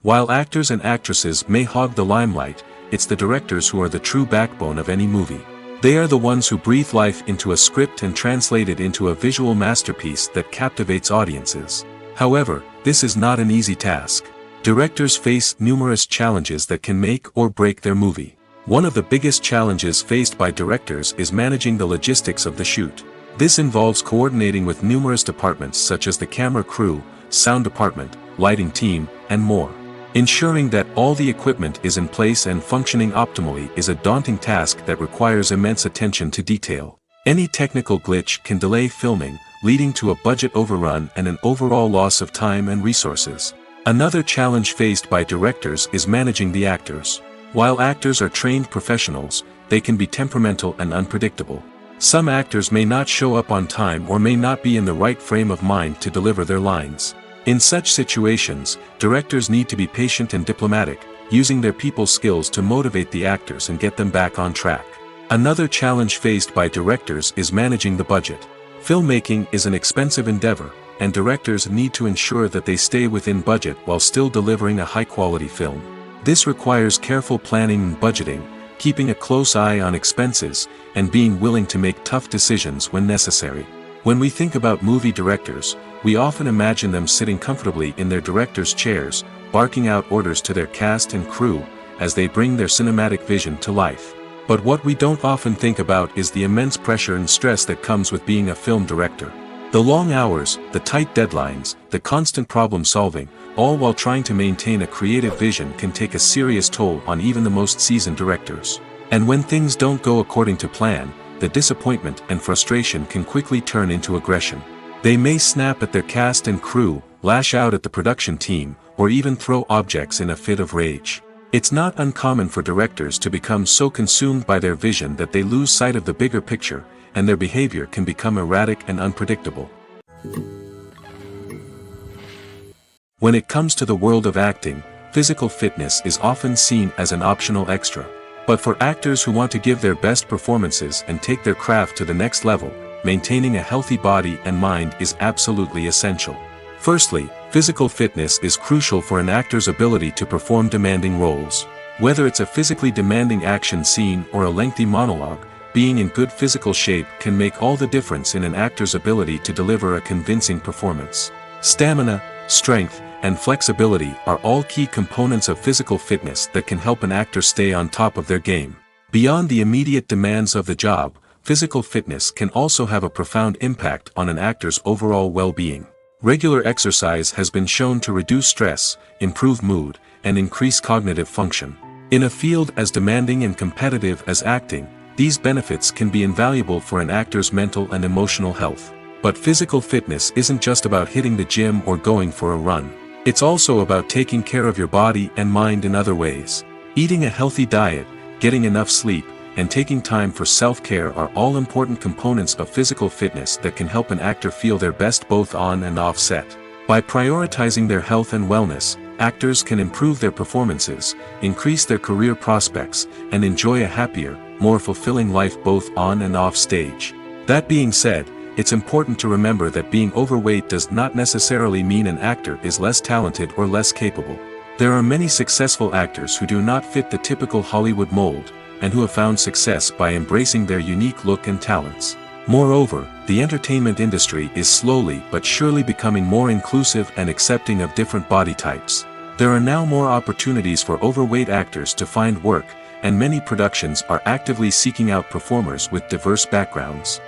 While actors and actresses may hog the limelight, it's the directors who are the true backbone of any movie. They are the ones who breathe life into a script and translate it into a visual masterpiece that captivates audiences. However, this is not an easy task. Directors face numerous challenges that can make or break their movie. One of the biggest challenges faced by directors is managing the logistics of the shoot. This involves coordinating with numerous departments such as the camera crew, sound department, lighting team, and more. Ensuring that all the equipment is in place and functioning optimally is a daunting task that requires immense attention to detail. Any technical glitch can delay filming, leading to a budget overrun and an overall loss of time and resources. Another challenge faced by directors is managing the actors. While actors are trained professionals, they can be temperamental and unpredictable. Some actors may not show up on time or may not be in the right frame of mind to deliver their lines. In such situations, directors need to be patient and diplomatic, using their people skills to motivate the actors and get them back on track. Another challenge faced by directors is managing the budget. Filmmaking is an expensive endeavor, and directors need to ensure that they stay within budget while still delivering a high-quality film. This requires careful planning and budgeting, keeping a close eye on expenses, and being willing to make tough decisions when necessary. When we think about movie directors, we often imagine them sitting comfortably in their director's chairs, barking out orders to their cast and crew, as they bring their cinematic vision to life. But what we don't often think about is the immense pressure and stress that comes with being a film director. The long hours, the tight deadlines, the constant problem solving, all while trying to maintain a creative vision can take a serious toll on even the most seasoned directors. And when things don't go according to plan, the disappointment and frustration can quickly turn into aggression. They may snap at their cast and crew, lash out at the production team, or even throw objects in a fit of rage. It's not uncommon for directors to become so consumed by their vision that they lose sight of the bigger picture, and their behavior can become erratic and unpredictable. When it comes to the world of acting, physical fitness is often seen as an optional extra. But for actors who want to give their best performances and take their craft to the next level, maintaining a healthy body and mind is absolutely essential. Firstly, physical fitness is crucial for an actor's ability to perform demanding roles. Whether it's a physically demanding action scene or a lengthy monologue, being in good physical shape can make all the difference in an actor's ability to deliver a convincing performance. Stamina, strength, and flexibility are all key components of physical fitness that can help an actor stay on top of their game. Beyond the immediate demands of the job, physical fitness can also have a profound impact on an actor's overall well-being. Regular exercise has been shown to reduce stress, improve mood, and increase cognitive function. In a field as demanding and competitive as acting, these benefits can be invaluable for an actor's mental and emotional health. But physical fitness isn't just about hitting the gym or going for a run. It's also about taking care of your body and mind in other ways. Eating a healthy diet, getting enough sleep, and taking time for self-care are all important components of physical fitness that can help an actor feel their best both on and off set. By prioritizing their health and wellness, actors can improve their performances, increase their career prospects, and enjoy a happier, more fulfilling life both on and off stage. That being said, it's important to remember that being overweight does not necessarily mean an actor is less talented or less capable. There are many successful actors who do not fit the typical Hollywood mold, and who have found success by embracing their unique look and talents. Moreover, the entertainment industry is slowly but surely becoming more inclusive and accepting of different body types. There are now more opportunities for overweight actors to find work, and many productions are actively seeking out performers with diverse backgrounds.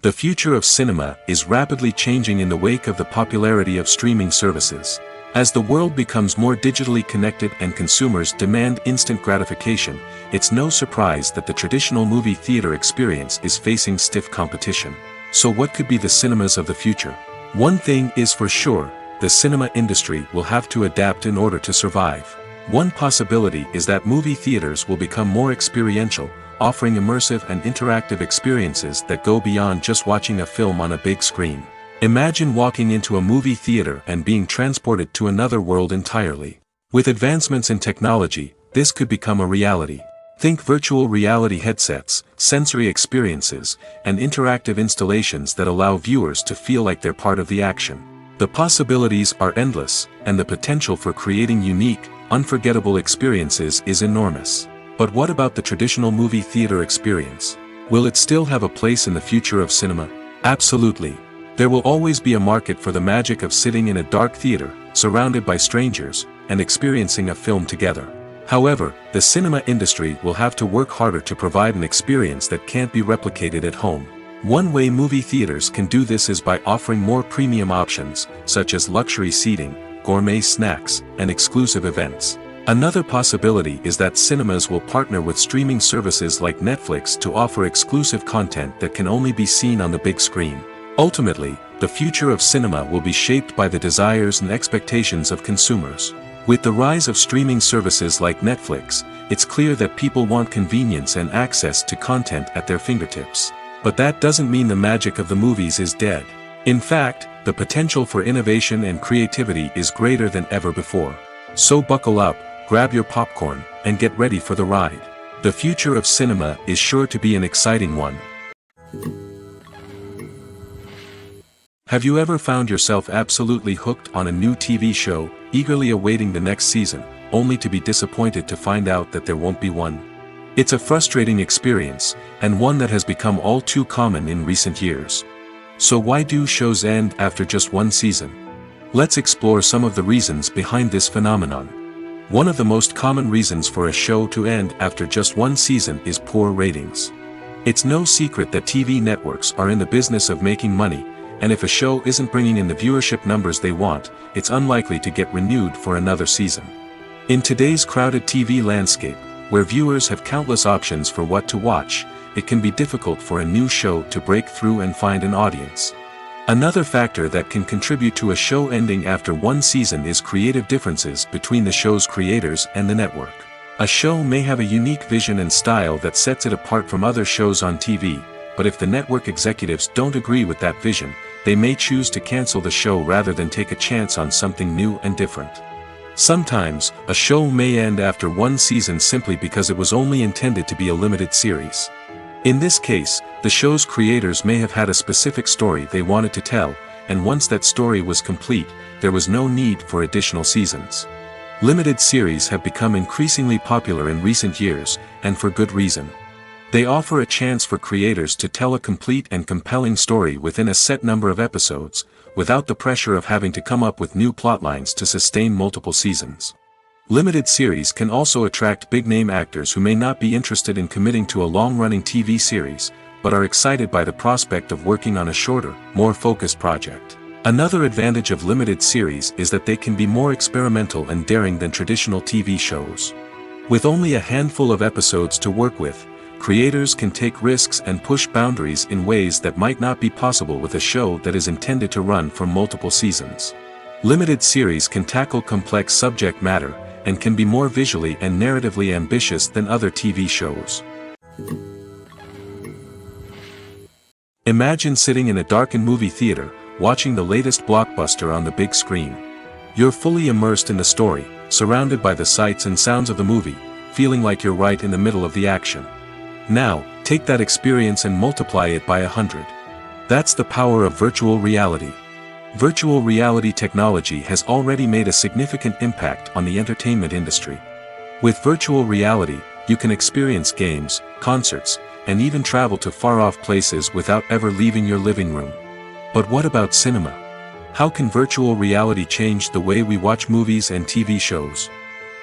The future of cinema is rapidly changing in the wake of the popularity of streaming services. As the world becomes more digitally connected and consumers demand instant gratification, it's no surprise that the traditional movie theater experience is facing stiff competition. So what could be the cinemas of the future? One thing is for sure, the cinema industry will have to adapt in order to survive. One possibility is that movie theaters will become more experiential, offering immersive and interactive experiences that go beyond just watching a film on a big screen. Imagine walking into a movie theater and being transported to another world entirely. With advancements in technology, this could become a reality. Think virtual reality headsets, sensory experiences, and interactive installations that allow viewers to feel like they're part of the action. The possibilities are endless, and the potential for creating unique, unforgettable experiences is enormous. But what about the traditional movie theater experience? Will it still have a place in the future of cinema? Absolutely. There will always be a market for the magic of sitting in a dark theater, surrounded by strangers, and experiencing a film together. However, the cinema industry will have to work harder to provide an experience that can't be replicated at home. One way movie theaters can do this is by offering more premium options, such as luxury seating, gourmet snacks, and exclusive events. Another possibility is that cinemas will partner with streaming services like Netflix to offer exclusive content that can only be seen on the big screen. Ultimately, the future of cinema will be shaped by the desires and expectations of consumers. With the rise of streaming services like Netflix, it's clear that people want convenience and access to content at their fingertips. But that doesn't mean the magic of the movies is dead. In fact, the potential for innovation and creativity is greater than ever before. So buckle up, grab your popcorn, and get ready for the ride. The future of cinema is sure to be an exciting one. Have you ever found yourself absolutely hooked on a new TV show, eagerly awaiting the next season, only to be disappointed to find out that there won't be one? It's a frustrating experience, and one that has become all too common in recent years. So why do shows end after just one season? Let's explore some of the reasons behind this phenomenon. One of the most common reasons for a show to end after just one season is poor ratings. It's no secret that TV networks are in the business of making money, and if a show isn't bringing in the viewership numbers they want, it's unlikely to get renewed for another season. In today's crowded TV landscape, where viewers have countless options for what to watch, it can be difficult for a new show to break through and find an audience. Another factor that can contribute to a show ending after one season is creative differences between the show's creators and the network. A show may have a unique vision and style that sets it apart from other shows on TV, but if the network executives don't agree with that vision, they may choose to cancel the show rather than take a chance on something new and different. Sometimes, a show may end after one season simply because it was only intended to be a limited series. In this case, the show's creators may have had a specific story they wanted to tell, and once that story was complete, there was no need for additional seasons. Limited series have become increasingly popular in recent years, and for good reason. They offer a chance for creators to tell a complete and compelling story within a set number of episodes, without the pressure of having to come up with new plotlines to sustain multiple seasons. Limited series can also attract big-name actors who may not be interested in committing to a long-running TV series, but are excited by the prospect of working on a shorter, more focused project. Another advantage of limited series is that they can be more experimental and daring than traditional TV shows. With only a handful of episodes to work with, creators can take risks and push boundaries in ways that might not be possible with a show that is intended to run for multiple seasons. Limited series can tackle complex subject matter, and can be more visually and narratively ambitious than other TV shows. Imagine sitting in a darkened movie theater, watching the latest blockbuster on the big screen. You're fully immersed in the story, surrounded by the sights and sounds of the movie, feeling like you're right in the middle of the action. Now, take that experience and multiply it by 100. That's the power of virtual reality. Virtual reality technology has already made a significant impact on the entertainment industry. With virtual reality, you can experience games, concerts, and even travel to far-off places without ever leaving your living room. But what about cinema? How can virtual reality change the way we watch movies and TV shows?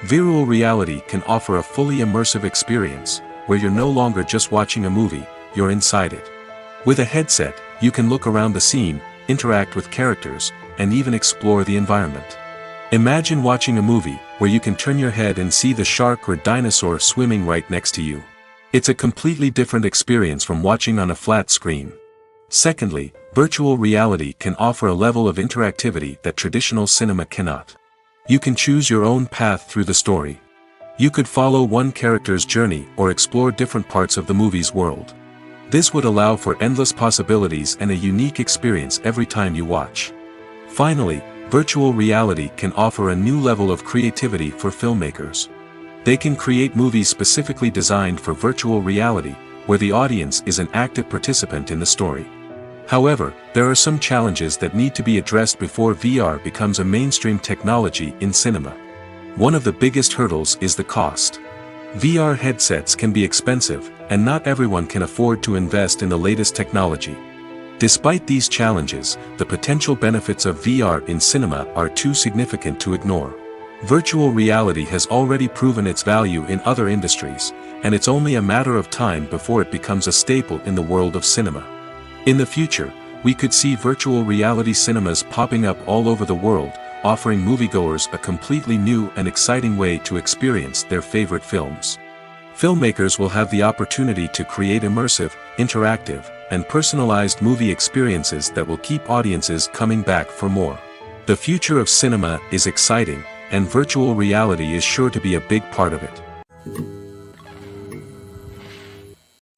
Virtual reality can offer a fully immersive experience, where you're no longer just watching a movie, you're inside it. With a headset, you can look around the scene, interact with characters, and even explore the environment. Imagine watching a movie, where you can turn your head and see the shark or dinosaur swimming right next to you. It's a completely different experience from watching on a flat screen. Secondly, virtual reality can offer a level of interactivity that traditional cinema cannot. You can choose your own path through the story. You could follow one character's journey or explore different parts of the movie's world. This would allow for endless possibilities and a unique experience every time you watch. Finally, virtual reality can offer a new level of creativity for filmmakers. They can create movies specifically designed for virtual reality, where the audience is an active participant in the story. However, there are some challenges that need to be addressed before VR becomes a mainstream technology in cinema. One of the biggest hurdles is the cost. VR headsets can be expensive, and not everyone can afford to invest in the latest technology. Despite these challenges, the potential benefits of VR in cinema are too significant to ignore. Virtual reality has already proven its value in other industries, and it's only a matter of time before it becomes a staple in the world of cinema. In the future, we could see virtual reality cinemas popping up all over the world, offering moviegoers a completely new and exciting way to experience their favorite films. Filmmakers will have the opportunity to create immersive, interactive, and personalized movie experiences that will keep audiences coming back for more. The future of cinema is exciting, and virtual reality is sure to be a big part of it.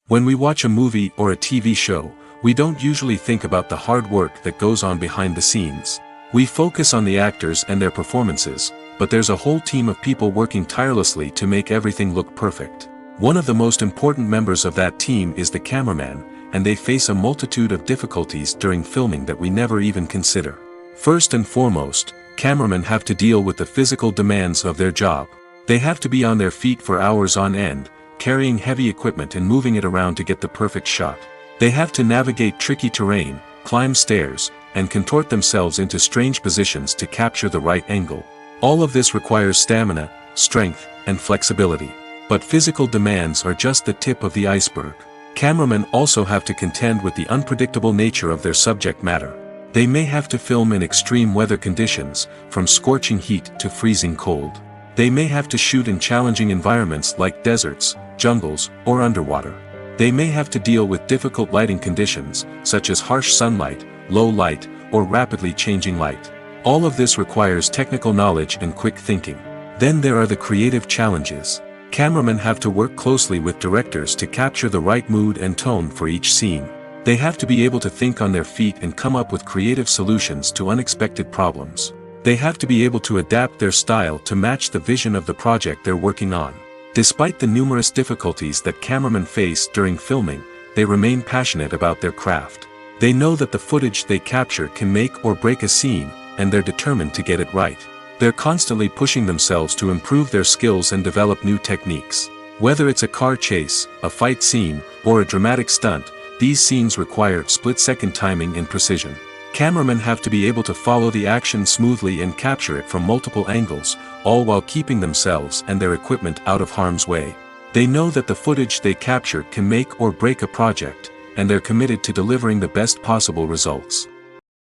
When we watch a movie or a TV show, we don't usually think about the hard work that goes on behind the scenes. We focus on the actors and their performances, but there's a whole team of people working tirelessly to make everything look perfect. One of the most important members of that team is the cameraman, and they face a multitude of difficulties during filming that we never even consider. First and foremost, cameramen have to deal with the physical demands of their job. They have to be on their feet for hours on end, carrying heavy equipment and moving it around to get the perfect shot. They have to navigate tricky terrain, climb stairs, and contort themselves into strange positions to capture the right angle. All of this requires stamina, strength, and flexibility. But physical demands are just the tip of the iceberg. Cameramen also have to contend with the unpredictable nature of their subject matter. They may have to film in extreme weather conditions, from scorching heat to freezing cold. They may have to shoot in challenging environments like deserts, jungles, or underwater. They may have to deal with difficult lighting conditions, such as harsh sunlight, low light, or rapidly changing light. All of this requires technical knowledge and quick thinking. Then there are the creative challenges. Cameramen have to work closely with directors to capture the right mood and tone for each scene. They have to be able to think on their feet and come up with creative solutions to unexpected problems. They have to be able to adapt their style to match the vision of the project they're working on. Despite the numerous difficulties that cameramen face during filming, they remain passionate about their craft. They know that the footage they capture can make or break a scene, and they're determined to get it right. They're constantly pushing themselves to improve their skills and develop new techniques. Whether it's a car chase, a fight scene, or a dramatic stunt, these scenes require split-second timing and precision. Cameramen have to be able to follow the action smoothly and capture it from multiple angles, all while keeping themselves and their equipment out of harm's way. They know that the footage they capture can make or break a project, and they're committed to delivering the best possible results.